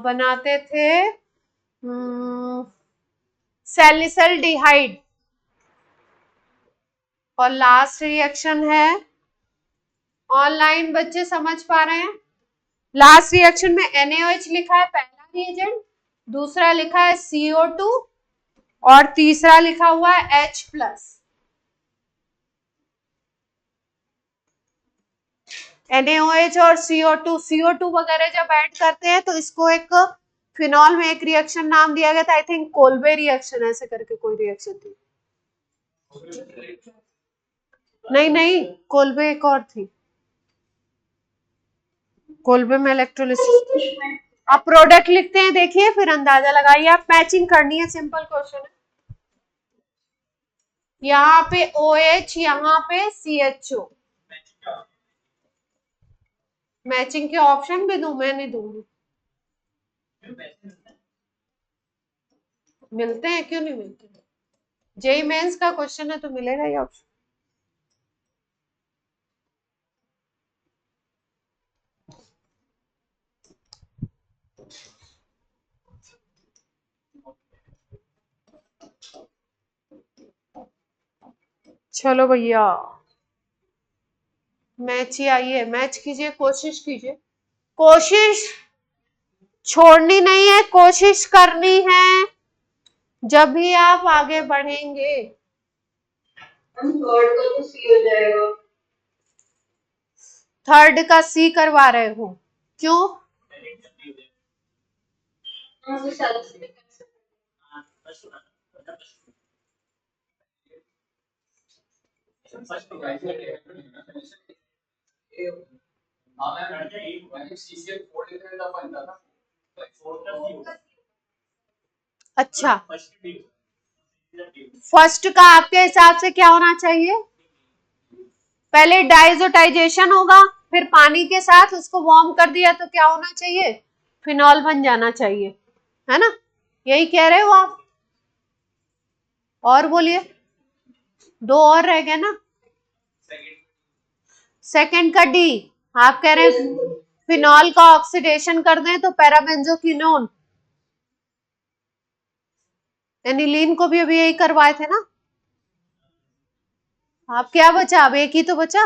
बनाते थे सैलिसल्डिहाइड। और लास्ट रिएक्शन है, ऑनलाइन बच्चे समझ पा रहे हैं? लास्ट रिएक्शन में NaOH लिखा है पहला रिएजेंट, दूसरा लिखा है CO2 और तीसरा लिखा हुआ है H प्लस। NaOH और CO2 वगैरह जब ऐड करते हैं तो इसको एक फिनॉल में एक रिएक्शन नाम दिया गया था, आई थिंक कोल्बे रिएक्शन ऐसे करके कोई रिएक्शन थी। नहीं, कोल्बे एक और थी, कोल्बे में इलेक्ट्रोलिसिस। आप प्रोडक्ट लिखते हैं देखिए, फिर अंदाजा लगाइए। आप मैचिंग करनी है, सिंपल क्वेश्चन है। यहाँ पे OH, यहाँ पे CHO। मैचिंग के ऑप्शन भी दूं? मैं नहीं दूंगी। मिलते हैं, क्यों नहीं मिलते? जेई मेंस का क्वेश्चन है तो मिलेगा ही ऑप्शन। चलो भैया, मैच ही आइए, मैच कीजिए, कोशिश कीजिए। कोशिश छोड़नी नहीं है, कोशिश करनी है, जब भी आप आगे बढ़ेंगे। हम थर्ड का तो सी हो जाएगा। थर्ड का C करवा रहे हो, क्यों? अच्छा, फर्स्ट का आपके हिसाब से क्या होना चाहिए? पहले डाइजोटाइजेशन होगा, फिर पानी के साथ उसको वार्म कर दिया तो क्या होना चाहिए? फिनॉल बन जाना चाहिए, है ना? यही कह रहे हो आप? और बोलिए, दो और रह गए ना। सेकंड का D, आप कह रहे हैं फिनॉल का ऑक्सीडेशन कर दें तो पैराबेंजोक्विनोन। एनिलीन को भी अभी यही करवाए थे ना आप। क्या बचा? अब एक ही तो बचा।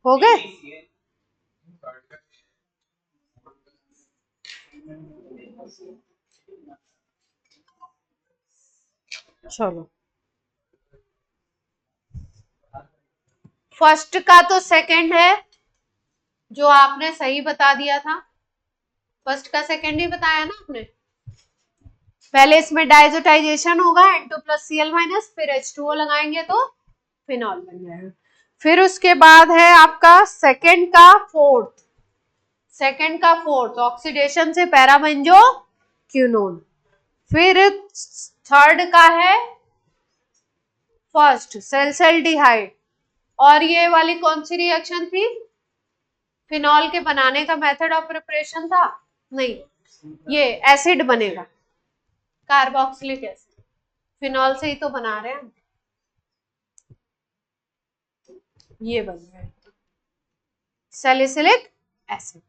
हो गए? चलो, फर्स्ट का तो सेकंड है, जो आपने सही बता दिया था। फर्स्ट का सेकंड ही बताया ना आपने। पहले इसमें डाइजोटाइजेशन होगा, N2+Cl-, फिर H2O लगाएंगे तो फिनॉल बन जाएगा। फिर उसके बाद है आपका सेकंड का फोर्थ ऑक्सीडेशन से पैराबेंजोक्विनोन। फिर थर्ड का है फर्स्ट सेल्सल्डिहाइड, और ये वाली कौन सी रिएक्शन थी? फिनॉल के बनाने का मेथड ऑफ प्रिपरेशन था? नहीं, ये एसिड बनेगा, कार्बोक्सिलिक एसिड, फिनॉल से ही तो बना रहे हैं, ये बन गया सैलिसिलिक एसिड।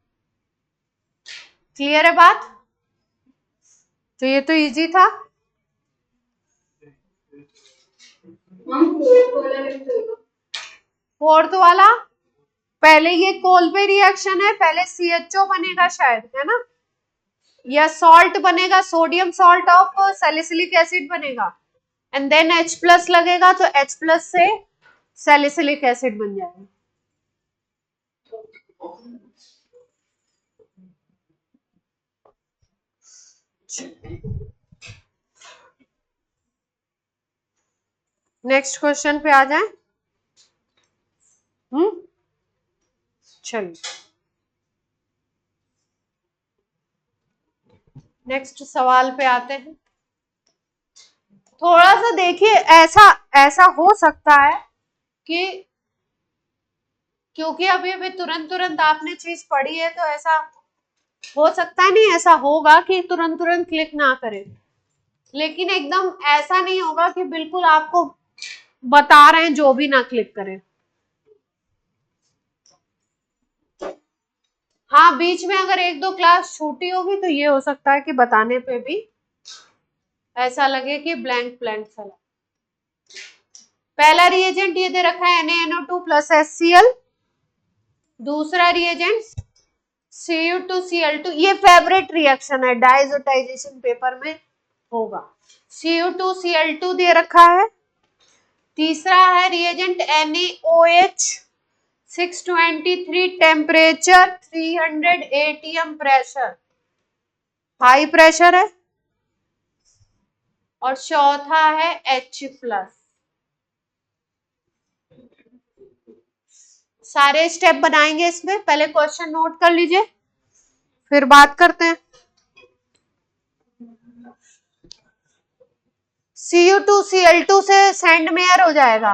क्लियर है बात? तो ये तो इजी था। फोर्थ वाला, पहले ये कोलबे रिएक्शन है, पहले CHO बनेगा शायद, है ना, या सॉल्ट बनेगा, sodium salt of salicylic acid बनेगा, एंड देन H प्लस लगेगा, तो H प्लस से सैलिसिलिक एसिड बन जाएगा। नेक्स्ट क्वेश्चन पे आ जाए। चलिए नेक्स्ट सवाल पे आते हैं। थोड़ा सा देखिए, ऐसा हो सकता है कि क्योंकि अभी अभी तुरंत आपने चीज पढ़ी है, तो ऐसा हो सकता है, नहीं ऐसा होगा कि तुरंत क्लिक ना करें, लेकिन एकदम ऐसा नहीं होगा कि बिल्कुल आपको बता रहे हैं जो भी ना क्लिक करें। हाँ, बीच में अगर एक दो क्लास छूटी होगी तो ये हो सकता है कि बताने पे भी ऐसा लगे कि ब्लैंक सा। पहला रिएजेंट ये दे रखा है NaNO2 प्लस HCl, दूसरा रिएजेंट Cu2Cl2, ये फेवरेट रिएक्शन है, डाइजोटाइजेशन पेपर में होगा। Cu2Cl2 दे रखा है। तीसरा है reagent NaOH 623 temperature 300 ATM pressure, high pressure है। और चौथा है H प्लस। सारे स्टेप बनाएंगे इसमें, पहले क्वेश्चन नोट कर लीजिए फिर बात करते हैं। Cu2Cl2 से सैंडमेयर हो जाएगा,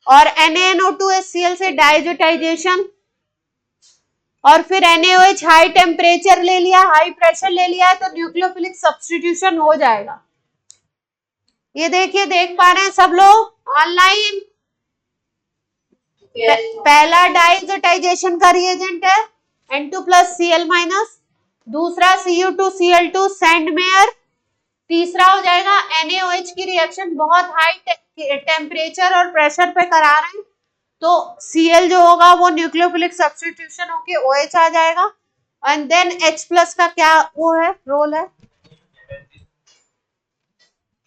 और NaNO2HCl से डाइजोटाइजेशन, और फिर NaOH हाई टेम्परेचर ले लिया, हाई प्रेशर ले लिया है, तो न्यूक्लियोफिलिक सब्स्टिट्यूशन हो जाएगा। ये देखिए, देख पा रहे हैं सब लोग ऑनलाइन? पहला डाइजोटाइजेशन का रिएजेंट है N2 प्लस Cl-, दूसरा Cu2Cl2 सैंडमेयर, तीसरा हो जाएगा NaOH की रिएक्शन बहुत हाई टेम्परेचर और प्रेशर पे करा रहे हैं, तो Cl जो होगा वो न्यूक्लियोफिलिक सब्स्टिट्यूशन होके OH आ जाएगा, एंड देन H प्लस का क्या वो है, रोल है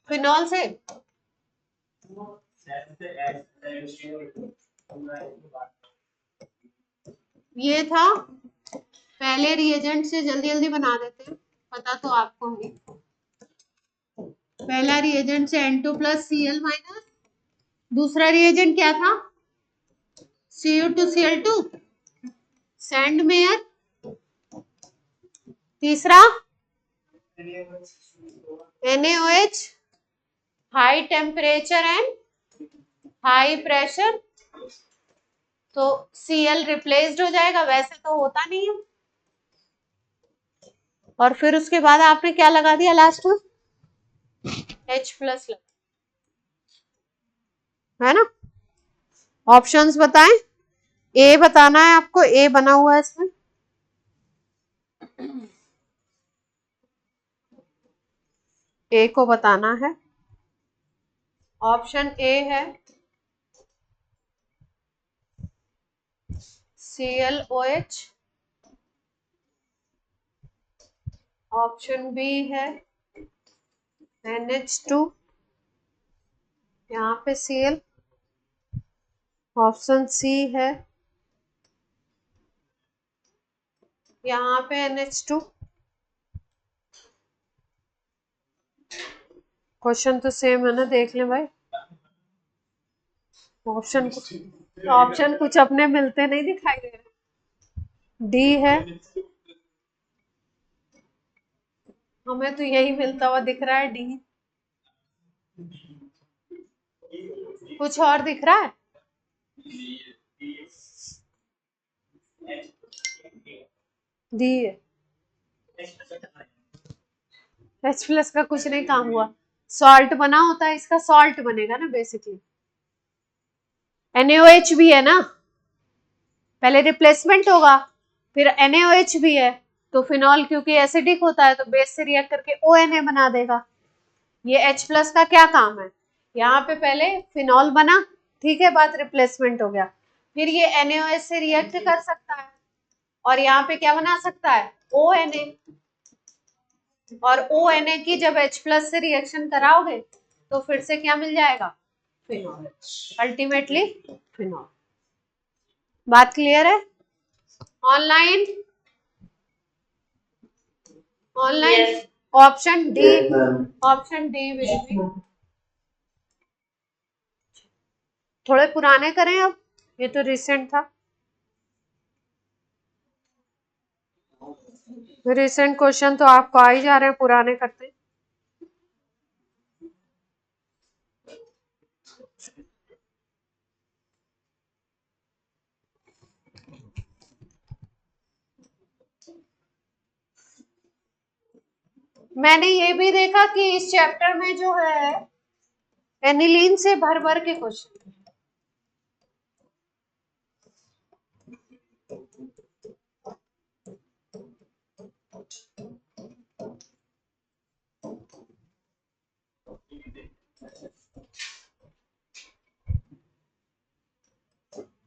फिनॉल से। ये था पहले रिएजेंट से, जल्दी बना देते हैं, पता तो आपको है। पहला रिएजेंट से N2 प्लस Cl-, दूसरा रिएजेंट क्या था? Cu2Cl2 सैंडमेयर, तीसरा NaOH high temperature and high pressure, तो Cl रिप्लेस्ड हो जाएगा, वैसे तो होता नहीं है। और फिर उसके बाद आपने क्या लगा दिया लास्ट में? H प्लस लगा, है ना। ऑप्शंस बताएं, ए बताना है आपको, ए बना हुआ है इसमें। ए को बताना है। ऑप्शन ए है ClOH, ऑप्शन बी है NH2, यहाँ पे Cl, ऑप्शन सी है यहाँ पे NH2। क्वेश्चन तो सेम है ना, देख लें भाई, ऑप्शन कुछ अपने मिलते नहीं दिखाई दे रहे। डी है, हमें तो यही मिलता हुआ दिख रहा है, डी। कुछ और दिख रहा है? डी है। H+ का कुछ नहीं काम हुआ, सॉल्ट बना होता है, इसका सॉल्ट बनेगा ना बेसिकली। NaOH भी है ना, पहले रिप्लेसमेंट होगा, फिर NaOH भी है, तो फिनॉल क्योंकि एसिडिक होता है तो बेस से रिएक्ट करके ONA बना देगा। ये H+ का क्या काम है, यहाँ पे पहले फिनॉल बना, ठीक है, बाद रिप्लेसमेंट हो गया, फिर ये NaOH से रिएक्ट कर सकता है और यहाँ पे क्या बना सकता है, ONA, और ONA की जब H+ से रिएक्शन कराओगे तो फिर से क्या मिल जाएगा, फिनॉल, अल्टीमेटली फिनॉल। बात क्लियर है? Online, online, Yes. Option D, option D will be. थोड़े पुराने करें अब, ये तो रिसेंट था, रिसेंट क्वेश्चन तो आपको आ ही जा रहे हैं, पुराने करते हैं। मैंने ये भी देखा कि इस चैप्टर में जो है एनिलीन से भर भर के क्वेश्चन।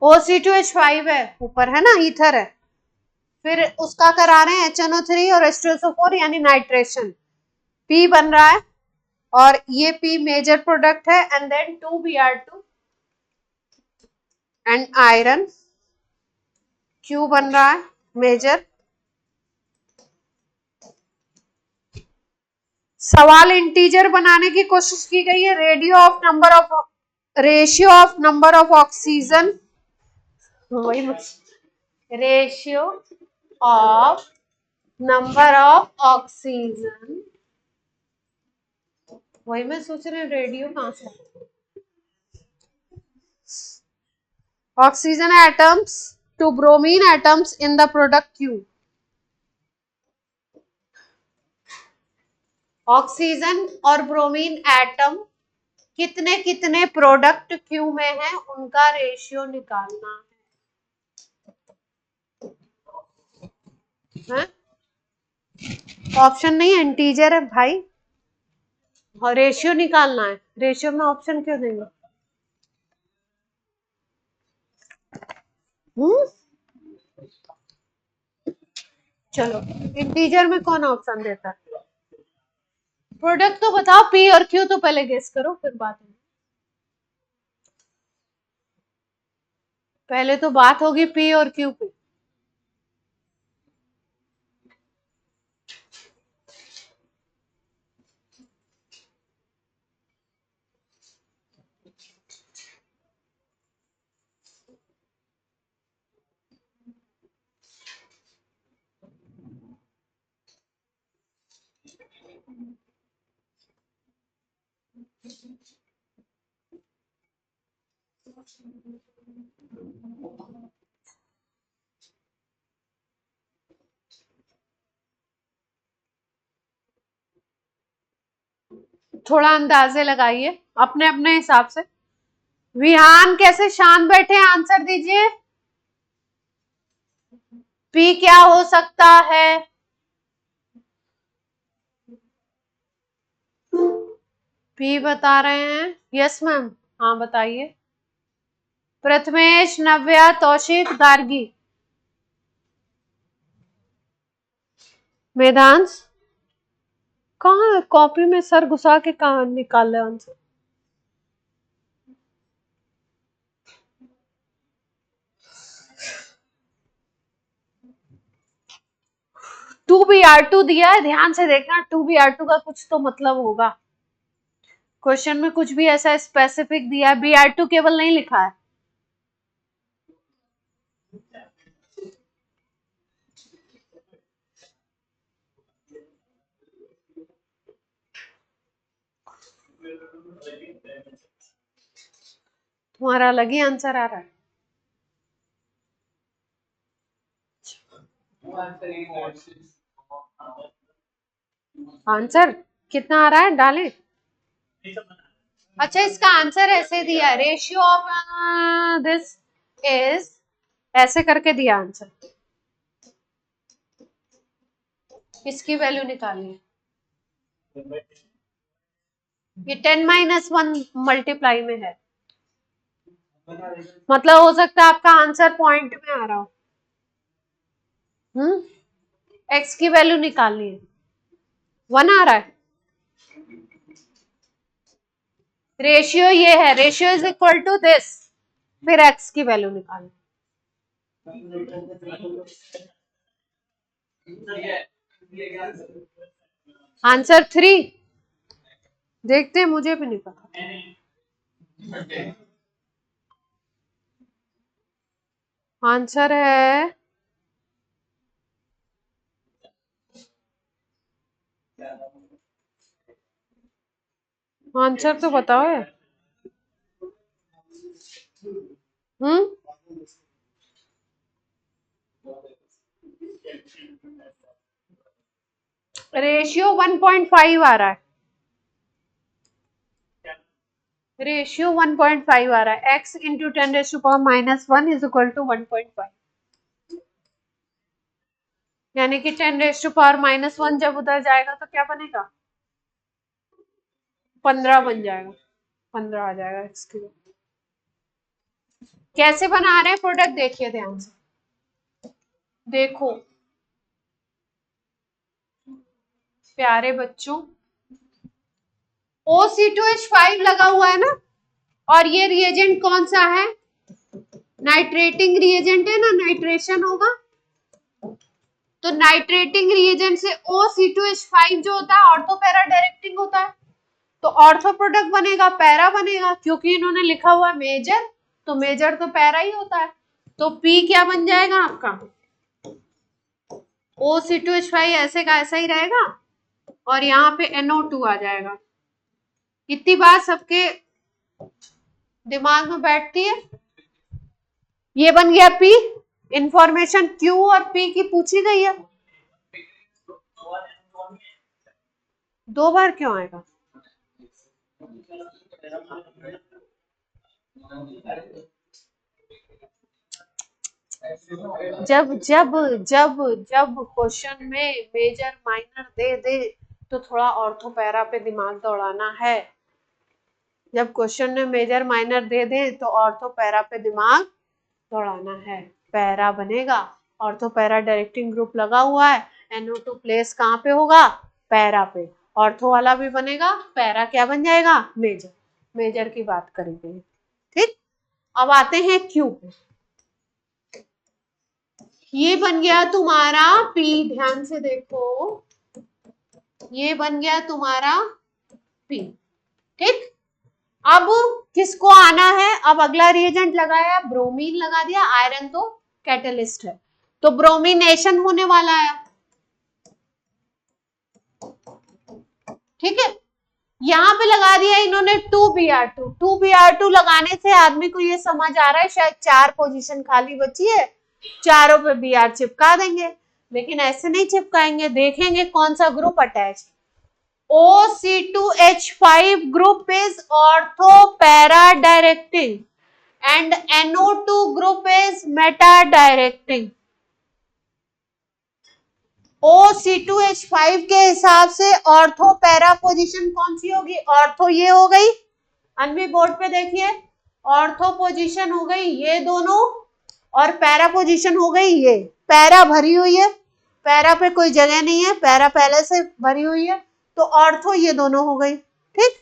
OC2H5 है ऊपर, है ना, ईथर है, फिर उसका करा रहे हैं HNO3 और H2SO4 यानी नाइट्रेशन, P बन रहा है और ये P मेजर प्रोडक्ट है, and then 2Br2 and iron, Q बन रहा है मेजर। सवाल इंटीजर बनाने की कोशिश की गई है, ratio of number of oxygen, वही ratio of number of oxygen, वही मैं सोच रही हूँ रेडियो कहां से, oxygen atoms to bromine atoms in the product Q। Oxygen और ब्रोमीन एटम कितने कितने प्रोडक्ट Q में है, उनका रेशियो निकालना है। ऑप्शन नहीं, इंटीजर है भाई, और रेशियो निकालना है, रेशियो में ऑप्शन क्यों देंगे? चलो, इंटीजर में कौन ऑप्शन देता है? प्रोडक्ट तो बताओ, P और Q तो पहले गेस करो, फिर बात होगी, पहले तो बात होगी P और Q पे। थोड़ा अंदाजे लगाइए अपने अपने हिसाब से। विहान कैसे शांत बैठे, आंसर दीजिए। P क्या हो सकता है? P बता रहे हैं, यस मैम, हाँ बताइए। प्रथमेश, नव्या, तौशिक, गार्गी, वेदांश, कहाँ कॉपी में सर घुसा के कहाँ निकाल रहे answer? Two B R two दिया है, ध्यान से देखना, 2Br2 का कुछ तो मतलब होगा, क्वेश्चन में कुछ भी ऐसा स्पेसिफिक दिया है, Br2 केवल नहीं लिखा है। तुम्हारा अलग ही आंसर आ रहा है। आंसर कितना आ रहा है, डालें? अच्छा, इसका आंसर ऐसे दिया है, रेशियो ऑफ दिस इज, ऐसे करके दिया आंसर। इसकी वैल्यू निकालनी है। ये 10-1 मल्टीप्लाई में है, मतलब हो सकता है आपका आंसर पॉइंट में आ रहा हो। एक्स की वैल्यू निकालनी है, 1 आ रहा है। रेशियो ये है, ratio is equal to this, फिर एक्स की वैल्यू निकालनी। आंसर 3, देखते हैं, मुझे भी नहीं पता। आंसर है आंसर तो बताओ यार। रेशियो 1.5 आ रहा है, रेशियो 1.5 आ रहा है। x into 10⁻⁻1 is equal to 1.5, यानी कि 10⁻⁻1 जब उधर जाएगा तो क्या बनेगा, 15 बन जाएगा, 15 आ जाएगा x की। कैसे बना रहे हैं प्रोडक्ट, देखिए ध्यान से, देखो प्यारे बच्चों, OC2H5 लगा हुआ है ना, और ये रिएजेंट कौन सा है, नाइट्रेटिंग रिएजेंट है ना, नाइट्रेशन होगा। तो नाइट्रेटिंग रिएजेंट से OC2H5 जो होता है ऑर्थो पैरा डायरेक्टिंग होता है, तो ऑर्थो प्रोडक्ट बनेगा, पैरा बनेगा, क्योंकि इन्होंने लिखा हुआ है मेजर, तो मेजर तो पैरा ही होता है। तो P क्या बन जाएगा आपका, OC2H5 ऐसे का ऐसा ही रहेगा, और यहाँ पे NO2 आ जाएगा। कितनी बार सबके दिमाग में बैठती है, ये बन गया P, इंफॉर्मेशन Q और P की पूछी गई है। 2 बार क्यों आएगा, जब जब जब जब क्वेश्चन में मेजर माइनर दे दे तो थोड़ा ऑर्थो पैरा पे दिमाग दौड़ाना है। जब क्वेश्चन में मेजर माइनर दे दे तो ऑर्थो पैरा पे दिमाग दौड़ाना है। पैरा बनेगा, ऑर्थो पैरा डायरेक्टिंग ग्रुप लगा हुआ है, NO2 प्लेस कहाँ पे होगा, पैरा पे। ऑर्थो वाला भी बनेगा, पैरा क्या बन जाएगा, मेजर। मेजर की बात करेंगे, ठीक। अब आते हैं क्यू पे। ये बन गया तुम्हारा P, ध्यान से देखो, ये बन गया तुम्हारा P, ठीक। अब किसको आना है, अब अगला रिएजेंट लगाया, ब्रोमीन लगा दिया, आयरन तो कैटलिस्ट है, तो ब्रोमिनेशन होने वाला है, ठीक है। यहाँ पे लगा दिया इन्होंने 2Br2, 2Br2 लगाने से आदमी को ये समझ आ रहा है शायद 4 पोजीशन खाली बची है, चारों पे Br चिपका देंगे, लेकिन ऐसे नहीं चिपकाएंगे, देखेंगे कौन सा group attach. OC2H5 group is ortho para directing and NO2 group is meta directing. OC2H5 के हिसाब से ऑर्थो पैरा पोजीशन कौन सी होगी, ऑर्थो ये हो गई, अनवी बोर्ड पे देखिए, ऑर्थो पोजीशन हो गई ये दोनों, और पैरा पोजीशन हो गई ये। पैरा भरी हुई है, पैरा पे कोई जगह नहीं है, पैरा पहले से भरी हुई है, तो ऑर्थो ये दोनों हो गई, ठीक।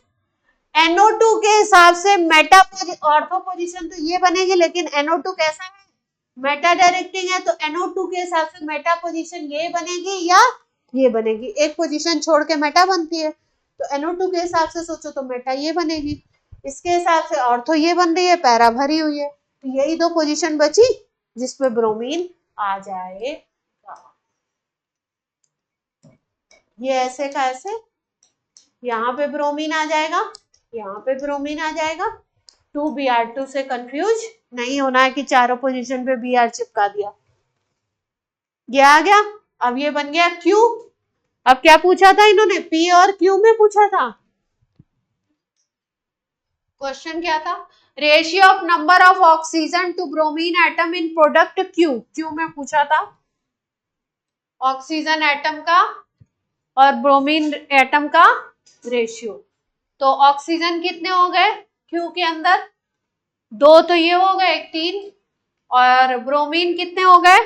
NO2 के हिसाब से मेटा ऑर्थो पोजीशन तो ये बनेगी, लेकिन NO2 कैसा है, मेटा डायरेक्टिंग है, तो NO2 के हिसाब से मेटा पोजीशन ये बनेगी या ये बनेगी, एक पोजीशन छोड़ के मेटा बनती है, तो NO2 के हिसाब से सोचो तो मेटा ये बनेगी, इसके हिसाब से ऑर्थो ये बन रही है, पैरा भरी हुई है, तो यही 2 पोजीशन बची जिसपे ब्रोमीन आ जाएगा। ये ऐसे का ऐसे, यहाँ पे ब्रोमीन आ जाएगा, यहाँ पे ब्रोमीन आ जाएगा, 2Br2 से कंफ्यूज नहीं होना है कि चारों पोजीशन पे Br चिपका दिया। ये आ गया। अब ये बन गया Q। अब क्या पूछा था इन्होंने, P और Q में पूछा था। क्वेश्चन क्या था, ratio of number of oxygen to bromine atom in product Q। Q में पूछा था ऑक्सीजन एटम का और ब्रोमीन एटम का रेशियो। तो ऑक्सीजन कितने हो गए Q के अंदर, 2 तो ये हो गए 3, और ब्रोमीन कितने हो गए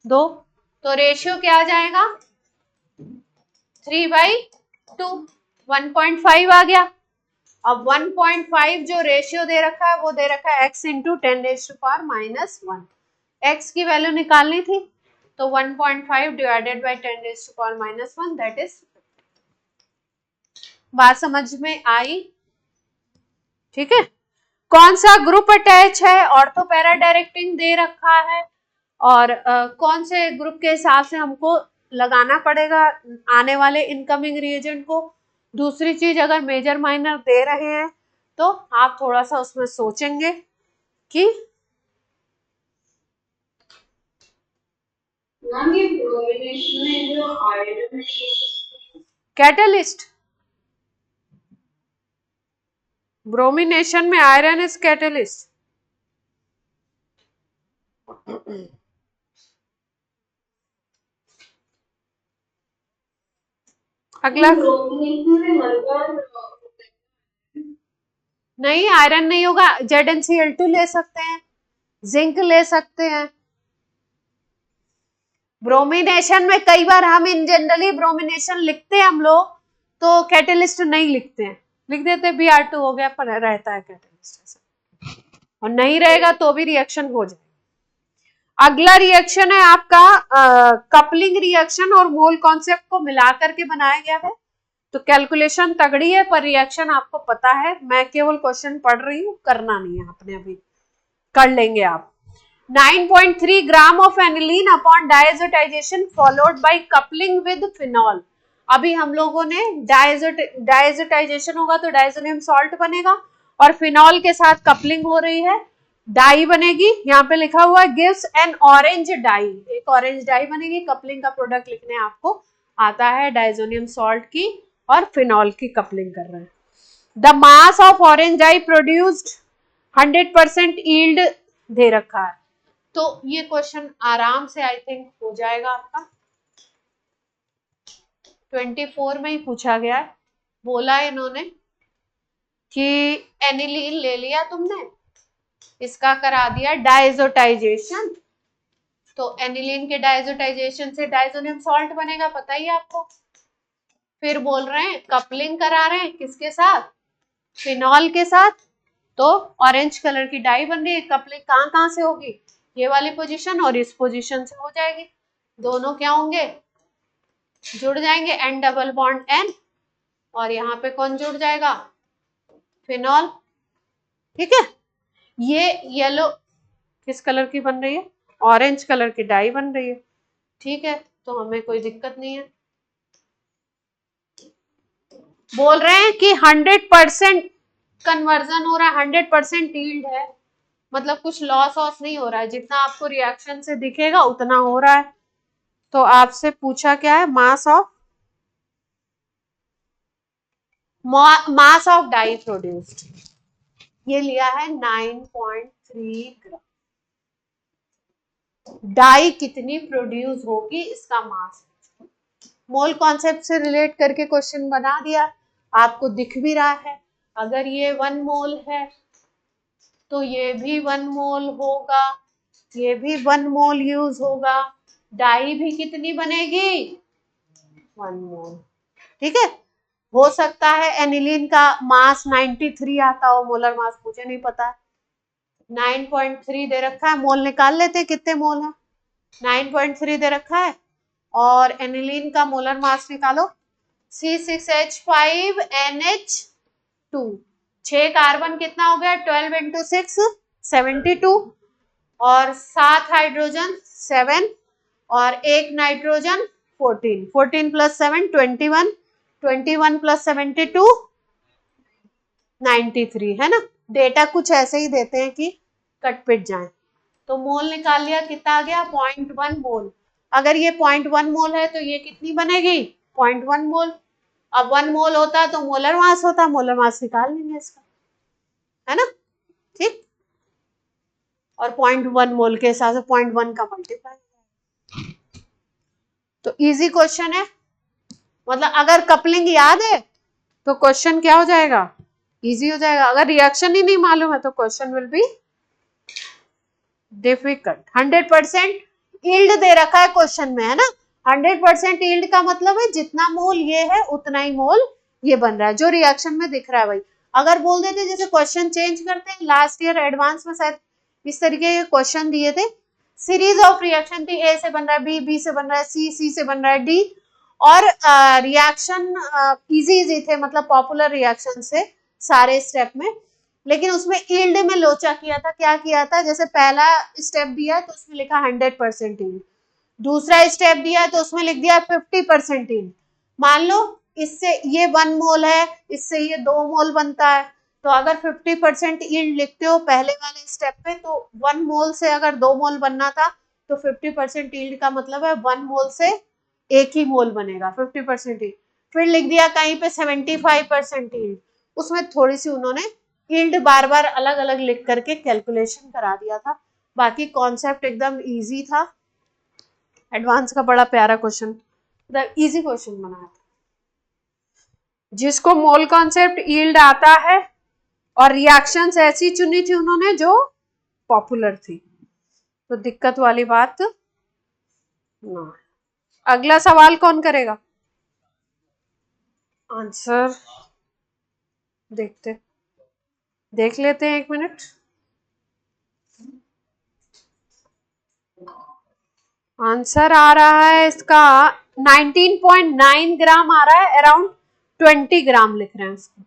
2, तो रेशियो क्या आ जाएगा 3/2, 1.5 आ गया। अब 1.5 जो रेशियो दे रखा है वो दे रखा है x इंटू 10⁻⁻1। x की वैल्यू निकालनी थी, तो 1.5 डिवाइडेड बाई 10⁻⁻1, दैट इज। बात समझ में आई? ठीक है। कौन सा ग्रुप अटैच है, ऑर्थो पैरा डायरेक्टिंग दे रखा है, और कौन से ग्रुप के हिसाब से हमको लगाना पड़ेगा आने वाले इनकमिंग रिएजेंट को। दूसरी चीज, अगर मेजर माइनर दे रहे हैं तो आप थोड़ा सा उसमें सोचेंगे कि कैटलिस्ट, ब्रोमिनेशन में आयरन इज कैटलिस्ट। अगला, नहीं आयरन नहीं होगा, ZnCl2 ले सकते हैं, जिंक ले सकते हैं। ब्रोमिनेशन में कई बार हम इन जनरली ब्रोमिनेशन लिखते हैं हम लोग, तो कैटलिस्ट नहीं लिखते हैं, लिख देते Br2 हो गया, पर रहता है कैटलिस्ट, और नहीं रहेगा तो भी रिएक्शन हो जाएगा। अगला रिएक्शन है आपका कपलिंग रिएक्शन, और मोल कॉन्सेप्ट को मिला करके बनाया गया है। तो कैलकुलेशन तगड़ी है, पर रिएक्शन आपको पता है, मैं केवल क्वेश्चन पढ़ रही हूँ, करना नहीं है आपने, अभी कर लेंगे आप। 9.3 gram of aniline upon डायजोटाइजेशन followed by coupling with phenol. अभी हम लोगों ने डायजोटाइजेशन होगा तो डायजोनियम सॉल्ट बनेगा, और फिनॉल के साथ कपलिंग हो रही है, डाई बनेगी। यहाँ पे लिखा हुआ है गिव्स एन ऑरेंज डाई, एक ऑरेंज डाई बनेगी। कपलिंग का प्रोडक्ट लिखने आपको आता है, डायजोनियम सॉल्ट की और फिनॉल की कपलिंग कर रहे हैं। The mass of orange dye produced 100% yield दे रखा है। तो ये क्वेश्चन आराम से आई थिंक हो जाएगा आपका, 24 में ही पूछा गया है। बोला है इन्होंने कि एनिलीन ले लिया तुमने, इसका करा दिया डायजोटाइजेशन, तो एनिलीन के डायजोटाइजेशन से डायजोनियम सॉल्ट बनेगा, पता ही आपको। फिर बोल रहे हैं कपलिंग करा रहे हैं किसके साथ, फिनॉल के साथ, तो ऑरेंज कलर की डाई बन रही है। कपलिंग कहाँ से होगी, ये वाली पोजीशन और इस पोजीशन से हो जाएगी, दोनों क्या होंगे, जुड़ जाएंगे, N डबल बॉन्ड N, और यहाँ पे कौन जुड़ जाएगा, फिनॉल। ठीक है, ये येलो किस कलर की बन रही है, ऑरेंज कलर की डाई बन रही है। ठीक है, तो हमें कोई दिक्कत नहीं है। बोल रहे हैं कि 100% कन्वर्जन हो रहा है, 100% यील्ड है, मतलब कुछ लॉस ऑस नहीं हो रहा है, जितना आपको रिएक्शन से दिखेगा उतना हो रहा है। तो आपसे पूछा क्या है, मास ऑफ डाई प्रोड्यूस्ड, ये लिया है 9.3 ग्राम। डाई कितनी प्रोड्यूस होगी, इसका मास। मोल कॉन्सेप्ट से रिलेट करके क्वेश्चन बना दिया, आपको दिख भी रहा है। अगर ये 1 मोल है तो ये भी 1 मोल होगा, ये भी 1 मोल यूज होगा, डाई भी कितनी बनेगी, 1 मोल। ठीक है, हो सकता है एनिलीन का मास 93 आता हो, मोलर मास मुझे नहीं पता है। 9.3 दे रखा है, मोल निकाल लेते हैं कितने मोल है, 9.3 दे रखा है, और एनिलीन का मोलर मास निकालो, C6H5NH2, 6 कार्बन कितना हो गया, 12 इंटू 6 72, और 7 हाइड्रोजन 7, और 1 नाइट्रोजन 14, 14 प्लस 7 21, 21 प्लस 72 93 है ना, डेटा कुछ ऐसे ही देते हैं कि कट पिट जाए। तो मोल निकाल लिया, कितना आ गया 0.1 मोल। अगर ये 0.1 मोल है तो ये कितनी बनेगी 0.1 मोल। अब 1 मोल होता तो मोलर मास होता, मोलर मास निकाल लेंगे इसका, है ना, ठीक। और 0.1 मोल के हिसाब से 0.1 का मल्टीप्लाई, तो इजी क्वेश्चन है। मतलब अगर कपलिंग याद है तो क्वेश्चन क्या हो जाएगा, इजी हो जाएगा। अगर रिएक्शन ही नहीं मालूम है तो question will be difficult. 100% yield दे रखा है क्वेश्चन में, है ना। 100% यील्ड का मतलब है जितना मोल ये है उतना ही मोल ये बन रहा है, जो रिएक्शन में दिख रहा है भाई। अगर बोल देते जैसे क्वेश्चन चेंज करते हैं, लास्ट ईयर एडवांस में शायद इस तरीके के क्वेश्चन दिए थे, सीरीज ऑफ रिएक्शन थी, ए से बन रहा है बी, बी से बन रहा है सी, सी से बन रहा है डी, और रिएक्शन इजी इजी थे, मतलब पॉपुलर रिएक्शन से सारे स्टेप में। लेकिन उसमें यील्ड में लोचा किया था, क्या किया था, जैसे पहला स्टेप दिया तो उसमें लिखा 100% यील्ड, दूसरा स्टेप दिया तो उसमें लिख दिया 50% यील्ड। मान लो इससे ये 1 मोल है, इससे ये 2 मोल बनता है, तो अगर 50% यील्ड लिखते हो पहले वाले स्टेप पे, तो 1 मोल से अगर 2 मोल बनना था तो 50% यील्ड का मतलब है 1 मोल से एक ही मोल बनेगा 50% यील्ड। फिर लिख दिया कहीं पे 75% यील्ड, उसमें थोड़ी सी उन्होंने यील्ड बार बार अलग अलग लिख करके कैलकुलेशन करा दिया था। बाकी कॉन्सेप्ट एकदम इजी था, एडवांस का बड़ा प्यारा क्वेश्चन, मतलब इजी क्वेश्चन बनाया था। जिसको मोल कॉन्सेप्ट यील्ड आता है और रिएक्शंस ऐसी चुनी थी उन्होंने जो पॉपुलर थी, तो दिक्कत वाली बात ना। अगला सवाल कौन करेगा, आंसर देख लेते हैं, 1 मिनट। आंसर आ रहा है इसका 19.9 ग्राम आ रहा है, अराउंड 20 ग्राम लिख रहे हैं इसको।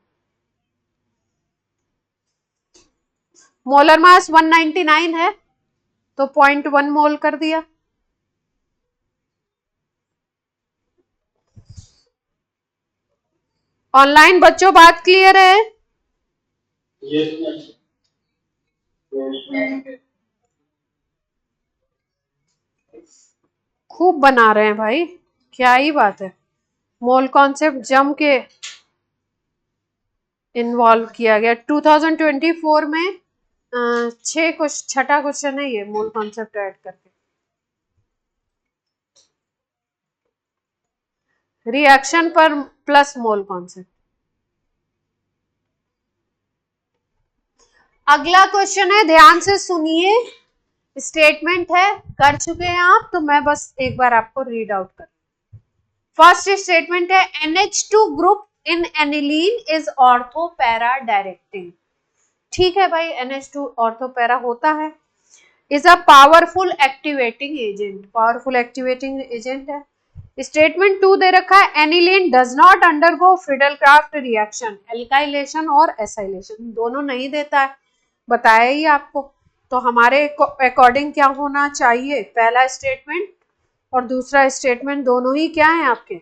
मोलर मास 199 है तो 0.1 मोल कर दिया। ऑनलाइन बच्चों बात क्लियर है? खूब बना रहे हैं भाई, क्या ही बात है। मोल कॉन्सेप्ट जम के इन्वॉल्व किया गया 2024 में। छठा क्वेश्चन है ये, मोल कॉन्सेप्ट ऐड करके। रिएक्शन पर प्लस मोल कॉन्सेप्ट। अगला क्वेश्चन है, ध्यान से सुनिए, स्टेटमेंट है, कर चुके हैं आप तो मैं बस एक बार आपको रीड आउट कर। फर्स्ट स्टेटमेंट है, NH2 group in aniline is ortho para directing. ठीक है भाई, NH2 ऑर्थो पैरा होता है। Is a powerful activating agent, powerful activating agent है। स्टेटमेंट 2 दे रखा है, aniline does not undergo Friedel-craft reaction, alkylation और एसाइलेशन दोनों नहीं देता है, बताया ही आपको। तो हमारे अकॉर्डिंग क्या होना चाहिए, पहला स्टेटमेंट और दूसरा स्टेटमेंट दोनों ही क्या है आपके,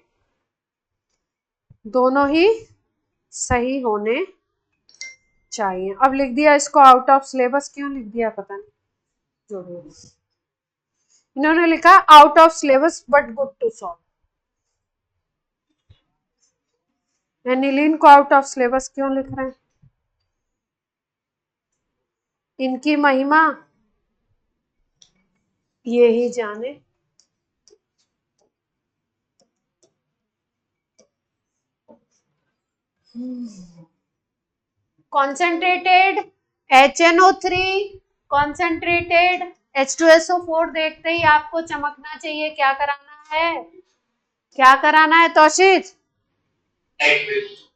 दोनों ही सही होने चाहिए। अब लिख दिया इसको आउट ऑफ सिलेबस, क्यों लिख दिया पता नहीं, जो भी इन्होंने लिखा out of syllabus but good to solve. Aniline को आउट ऑफ सिलेबस क्यों लिख रहे हैं, इनकी महिमा ये ही जाने। कॉन्सेंट्रेटेड HNO3, कॉन्सेंट्रेटेड H2SO4 देखते ही आपको चमकना चाहिए, क्या कराना है, क्या कराना है तौशीद,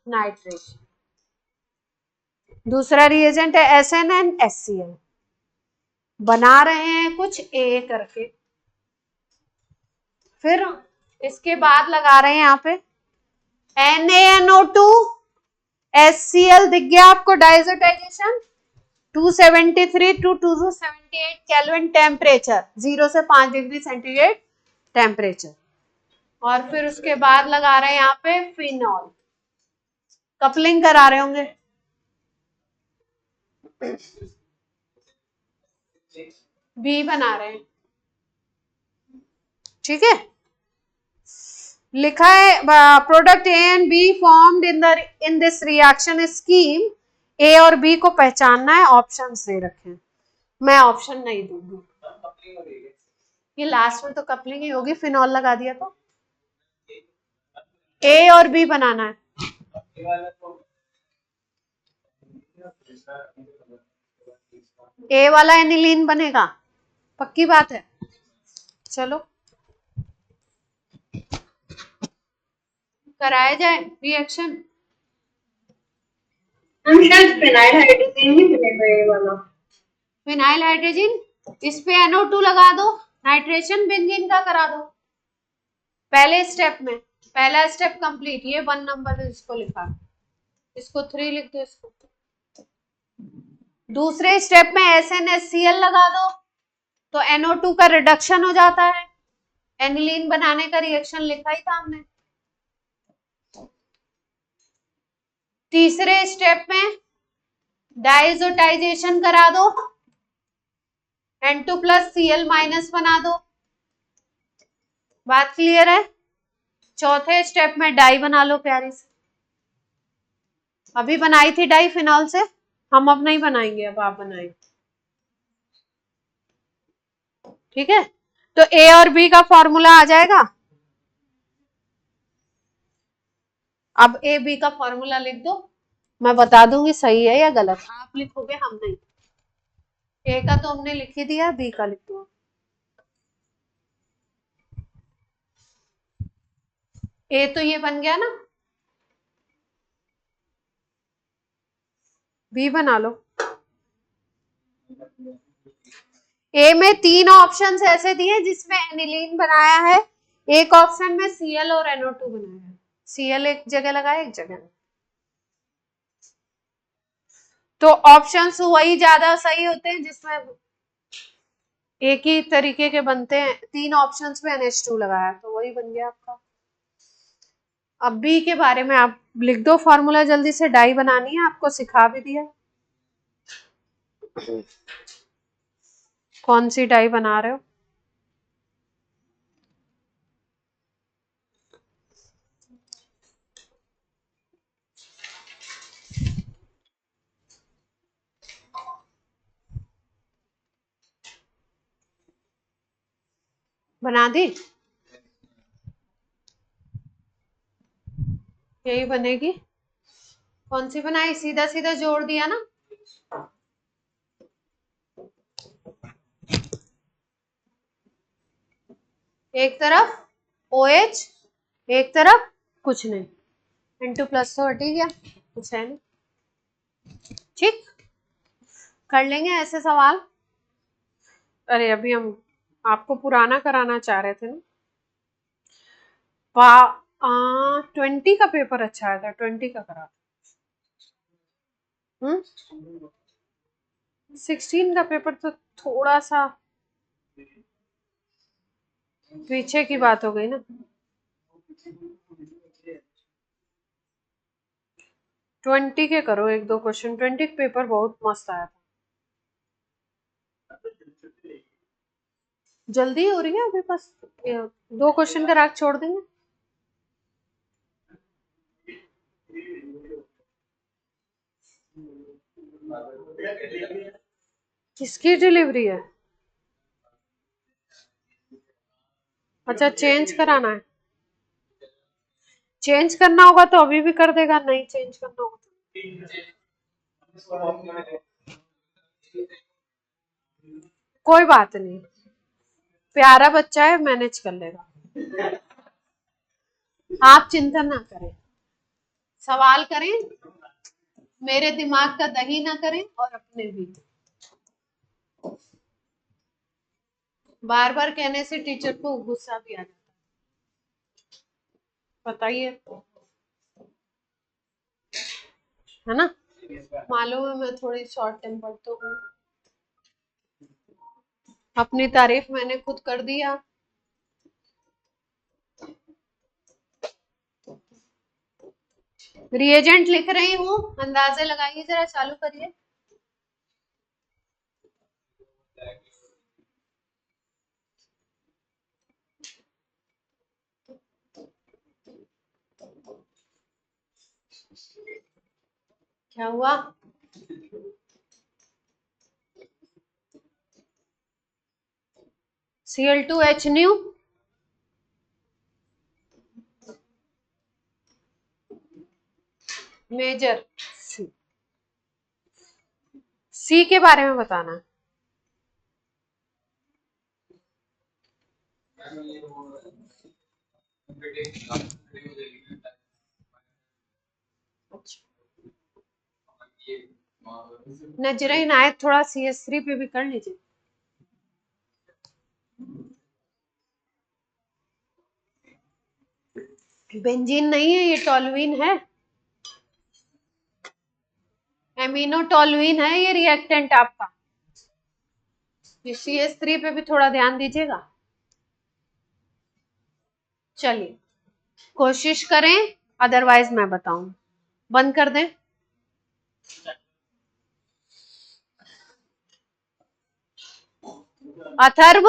नाइट्रेट। दूसरा रिएजेंट है SNN-HCl, बना रहे हैं कुछ A करके, फिर इसके बाद लगा रहे हैं यहाँ पे NaNO2 HCl, दिख गया आपको डाइजोटाइजेशन, 273 to 278 केल्विन टेम्परेचर, 0 से 5 डिग्री सेंटीग्रेड टेम्परेचर। और फिर उसके बाद लगा रहे हैं यहाँ पे फिनॉल, कपलिंग करा रहे होंगे, बी बना रहे हैं, ठीक है। लिखा है product A and B formed in this reaction scheme, A और बी को पहचानना है, ऑप्शंस दे रखे हैं, मैं ऑप्शन नहीं दूंगी, ये लास्ट में तो कपलिंग ही होगी, फिनॉल लगा दिया तो। ए और बी बनाना है, ए वाला एनिलीन बनेगा, पक्की बात है। चलो कराया जाए रिएक्शन। हम शायद फिनाइल हाइड्रोजन ही बनेगा ये वाला। फिनाइल हाइड्रोजन, इस पे NO2 लगा दो, नाइट्रेशन बेंजीन का करा दो पहले स्टेप में, पहला स्टेप कंप्लीट। ये 1 नंबर इसको लिखा, इसको 3 लिख दो इसको। दूसरे स्टेप में SnHCl लगा दो तो NO2 का रिडक्शन हो जाता है, एनिलीन बनाने का रिएक्शन लिखा ही था हमने। तीसरे स्टेप में डाइजोटाइजेशन करा दो, N2+Cl- बना दो, बात क्लियर है। चौथे स्टेप में डाई बना लो प्यारी से, अभी बनाई थी डाई फिनॉल से, हम अब नहीं बनाएंगे, अब आप बनाएंगे, ठीक है। तो ए और बी का फॉर्मूला आ जाएगा। अब ए बी का फॉर्मूला लिख दो, मैं बता दूंगी सही है या गलत, आप लिखोगे हम नहीं। ए का तो हमने लिख ही दिया, बी का लिख दो। ए तो ये बन गया ना, बी बना लो। ए में 3 ऑप्शंस ऐसे दिए जिसमें एनिलीन बनाया है, एक ऑप्शन में Cl और NO2 बनाया है, Cl एक जगह लगाया एक जगह, तो ऑप्शंस वही ज्यादा सही होते हैं जिसमें एक ही तरीके के बनते हैं। 3 ऑप्शंस में NH2 लगाया तो वही बन गया आपका। अब बी के बारे में आप लिख दो फॉर्मूला जल्दी से, डाई बनानी है, आपको सिखा भी दिया। कौन सी डाई बना रहे हो? बना दी, यही बनेगी। कौन सी बनाई? सीधा सीधा जोड़ दिया ना, एक तरफ OH एक तरफ कुछ नहीं, N2+ तो हट ही गया, कुछ है नहीं, ठीक। कर लेंगे ऐसे सवाल। अरे अभी हम आपको पुराना कराना चाह रहे थे ना, 20 का पेपर अच्छा आया था, 20 का करा, 16 का पेपर तो थोड़ा सा पीछे की बात हो गई ना। 20 के करो 1-2 क्वेश्चन, 20 का पेपर बहुत मस्त आया था। जल्दी हो रही है अभी, बस 2 क्वेश्चन का राग छोड़ देंगे। किसकी डिलीवरी है? अच्छा चेंज कराना है, चेंज करना होगा तो अभी भी कर देगा, नहीं चेंज करना होगा कोई बात नहीं, प्यारा बच्चा है, मैनेज कर लेगा, आप चिंता ना करें, सवाल करें, मेरे दिमाग का दही ना करें और अपने भी। बार बार कहने से टीचर को गुस्सा भी आ जाता है, बताइए, है ना। मालूम है मैं थोड़ी शॉर्ट टेम्पर तो हूँ, अपनी तारीफ मैंने खुद कर दिया। रिएजेंट लिख रही हूँ, अंदाजे लगाइए जरा, चालू करिए। क्या हुआ? Cl2H न्यू मेजर सी के बारे में बताना। नजरे इनायत थोड़ा CH3 पे भी कर लीजिए। बेंजीन नहीं है, ये टोलुइन है, एमिनो टोलुइन है ये रिएक्टेंट आपका। ये CH3 पे भी थोड़ा ध्यान दीजिएगा। चलिए कोशिश करें, अदरवाइज मैं बताऊं। बंद कर दें। अथर्व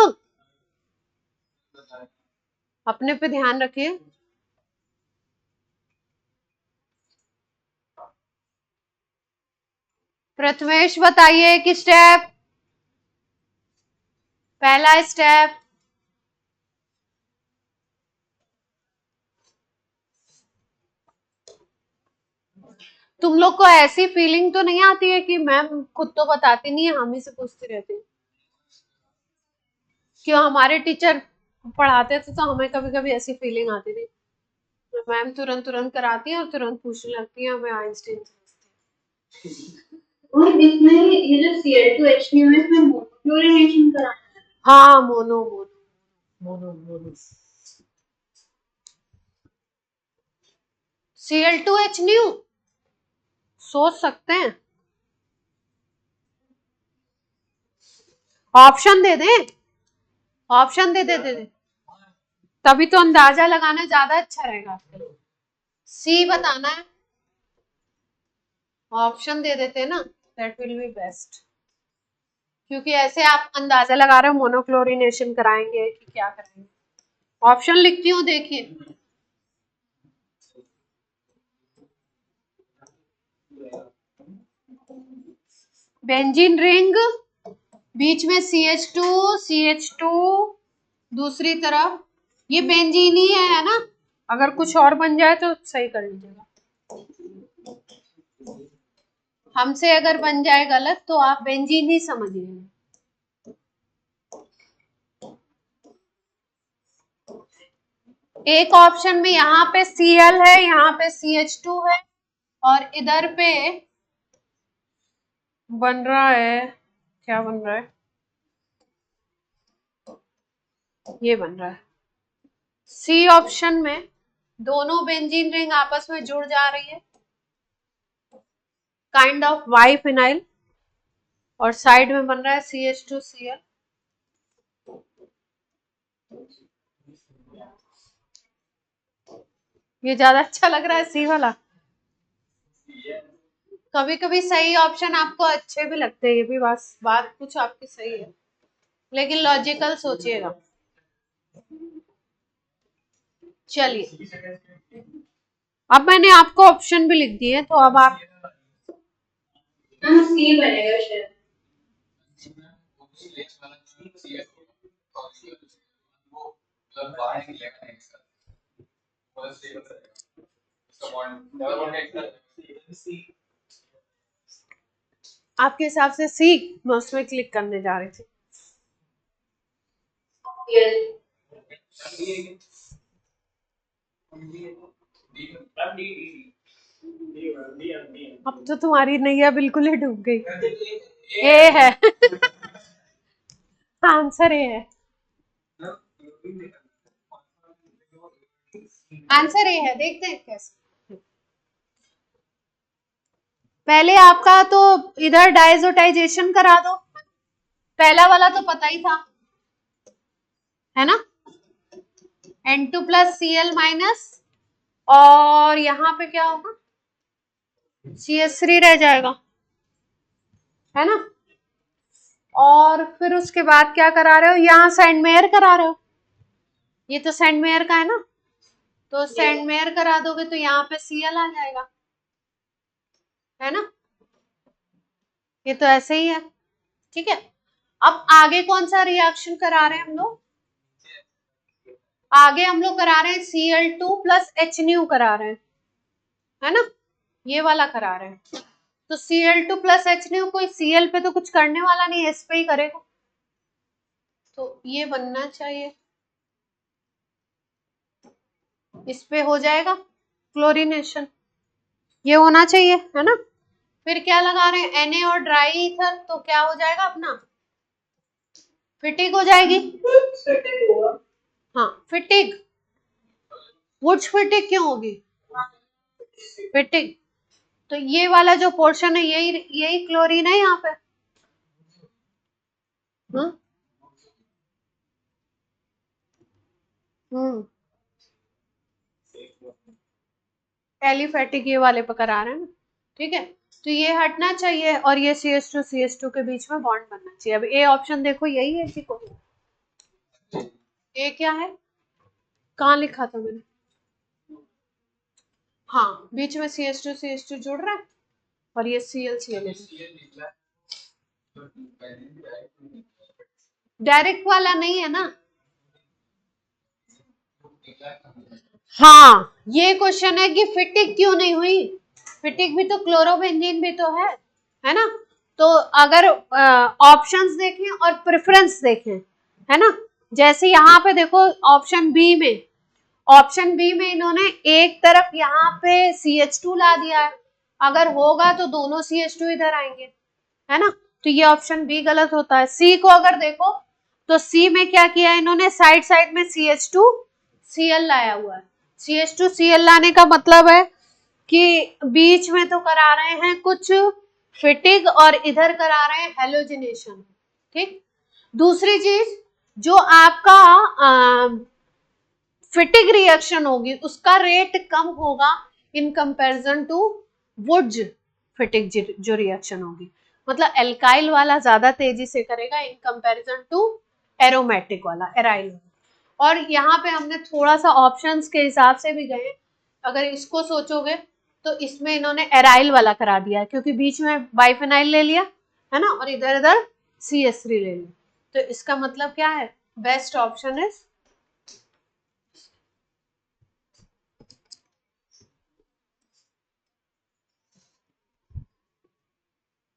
अपने पे ध्यान रखिए। प्रथमेश बताइए एक स्टेप। पहला स्टेप तुम लोग को ऐसी फीलिंग तो नहीं आती है कि मैम खुद तो बताती नहीं है, हम ही से पूछती रहती है? क्यों, हमारे टीचर पढ़ाते थे तो हमें कभी कभी ऐसी फीलिंग आती थी, मैम तुरंत तुरंत कराती है और तुरंत पूछने लगती है, हमें आइंस्टीन समझती है। और इसमें ये जो Cl2H न्यू है इसमें मोनोक्लोरिनेशन कराना है। हाँ mono mono mono mono Cl2H new सोच सकते हैं। ऑप्शन दे दें, ऑप्शन दे तभी तो अंदाजा लगाना ज्यादा अच्छा रहेगा आपके लिए। सी बताना है, ऑप्शन दे देते ना, दैट विल बी बेस्ट। क्योंकि ऐसे आप अंदाजा लगा रहे हो मोनोक्लोरिनेशन कराएंगे कि क्या करेंगे। ऑप्शन लिखती हूँ देखिए। बेंजीन रिंग, बीच में CH2 दूसरी तरफ ये बेंजीन ही है ना? अगर कुछ और बन जाए तो सही कर लीजिएगा। हमसे अगर बन जाए गलत तो आप बेंजीन ही समझिए। एक ऑप्शन में यहाँ पे Cl है, यहाँ पे CH2 है, और इधर पे बन रहा है, क्या बन रहा है, ये बन रहा है। सी ऑप्शन में दोनों बेंजीन रिंग आपस में जुड़ जा रही है, काइंड ऑफ वाई फिनाइल, और साइड में बन रहा है CH2Cl। ये ज्यादा अच्छा लग रहा है सी वाला। कभी कभी सही ऑप्शन आपको अच्छे भी लगते हैं, ये भी बात कुछ आपकी सही है, लेकिन लॉजिकल सोचिएगा। चलिए अब मैंने आपको ऑप्शन भी लिख दिए, तो अब आप सी बनेगा शायद। आपके हिसाब से सी, मैं उसमें क्लिक करने जा रही थी। अब तो तुम्हारी नैया बिल्कुल ही डूब गई। ए है आंसर ए है, आंसर ए है। देखते हैं कैसे। पहले आपका तो इधर डायजोटाइजेशन करा दो, पहला वाला तो पता ही था, है ना? N2+Cl-, और यहाँ पे क्या होगा, CH3 रह जाएगा, है ना? और फिर उसके बाद क्या करा रहे हो, यहाँ सेंट मेयर करा रहे हो, ये तो सेंट मेयर का है ना, तो सेंट मेयर करा दोगे तो यहाँ पे Cl आ जाएगा, है ना? ये तो ऐसे ही है, ठीक है। अब आगे कौन सा रिएक्शन करा रहे हैं हम लोग? आगे हम लोग करा रहे हैं Cl2 प्लस HNu करा रहे हैं, है ना, ये वाला करा रहे हैं। तो Cl2 प्लस HNu, कोई Cl पे तो कुछ करने वाला नहीं है, इस पे ही करेगा, तो ये बनना चाहिए, इस पे हो जाएगा क्लोरीनेशन, ये होना चाहिए, है ना। फिर क्या लगा रहे हैं Na और ड्राई ईथर, तो क्या हो जाएगा अपना, फिटिग हो जाएगी। फिटिंग होगा। हाँ फिटिग, वुड्स फिटिग क्यों होगी, फिटिग, तो ये वाला जो पोर्शन है यही यही क्लोरीन है यहाँ पे। हम्म एलिफेटिक ये वाले पे करा रहे हैं ना, ठीक है। तो ये हटना चाहिए और ये CH2 के बीच में बॉन्ड बनना चाहिए। अब ए ऑप्शन देखो यही है कि कोई, ए क्या है, कहाँ लिखा था मैंने, हाँ बीच में CH2 जुड़ रहा है और ये Cl डायरेक्ट वाला नहीं है ना। हाँ ये क्वेश्चन है कि फिटिक क्यों नहीं हुई, फिटिक भी तो क्लोरोबेंजीन भी तो है ना। तो अगर ऑप्शंस देखें और प्रेफरेंस देखें, है ना, जैसे यहाँ पे देखो ऑप्शन बी में इन्होंने एक तरफ यहाँ पे CH2 ला दिया है, अगर होगा तो दोनों CH2 इधर आएंगे, है ना, तो ये ऑप्शन बी गलत होता है। सी को अगर देखो तो सी में क्या किया है इन्होंने, साइड साइड में CH2Cl लाया हुआ है। CH2Cl लाने का मतलब है कि बीच में तो करा रहे हैं कुछ फिटिग और इधर करा रहे हैं हेलोजिनेशन, ठीक। दूसरी चीज जो आपका फिटिग रिएक्शन होगी उसका रेट कम होगा इन कंपैरिजन टू वुड्स फिटिग जो रिएक्शन होगी, मतलब एल्काइल वाला ज्यादा तेजी से करेगा इन कंपैरिजन टू एरोमेटिक वाला, एराइल। और यहाँ पे हमने थोड़ा सा ऑप्शंस के हिसाब से भी गए, अगर इसको सोचोगे तो इसमें इन्होंने एराइल वाला करा दिया है क्योंकि बीच में बाइफेनाइल ले लिया, है ना, और इधर इधर CH3 ले लिया, तो इसका मतलब क्या है, बेस्ट ऑप्शन इज,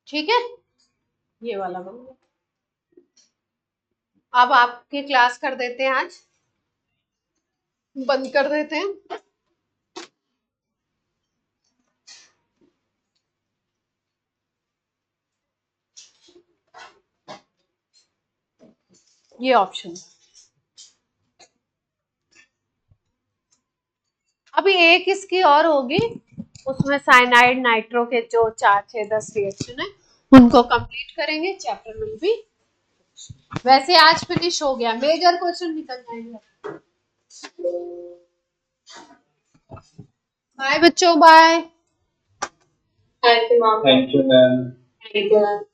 ठीक है, ये वाला बन गया। अब आपकी क्लास कर देते हैं, आज बंद कर देते हैं। ये ऑप्शन अभी एक इसकी और होगी, उसमें साइनाइड नाइट्रो के जो 4, 6, 10 रिएक्शन है उनको कंप्लीट करेंगे, चैप्टर में भी। वैसे आज फिनिश हो गया, मेजर क्वेश्चन निकल जाएंगे। बाय बच्चों, bye. Thank you ma'am. Thank you, ma'am. Thank you ma'am.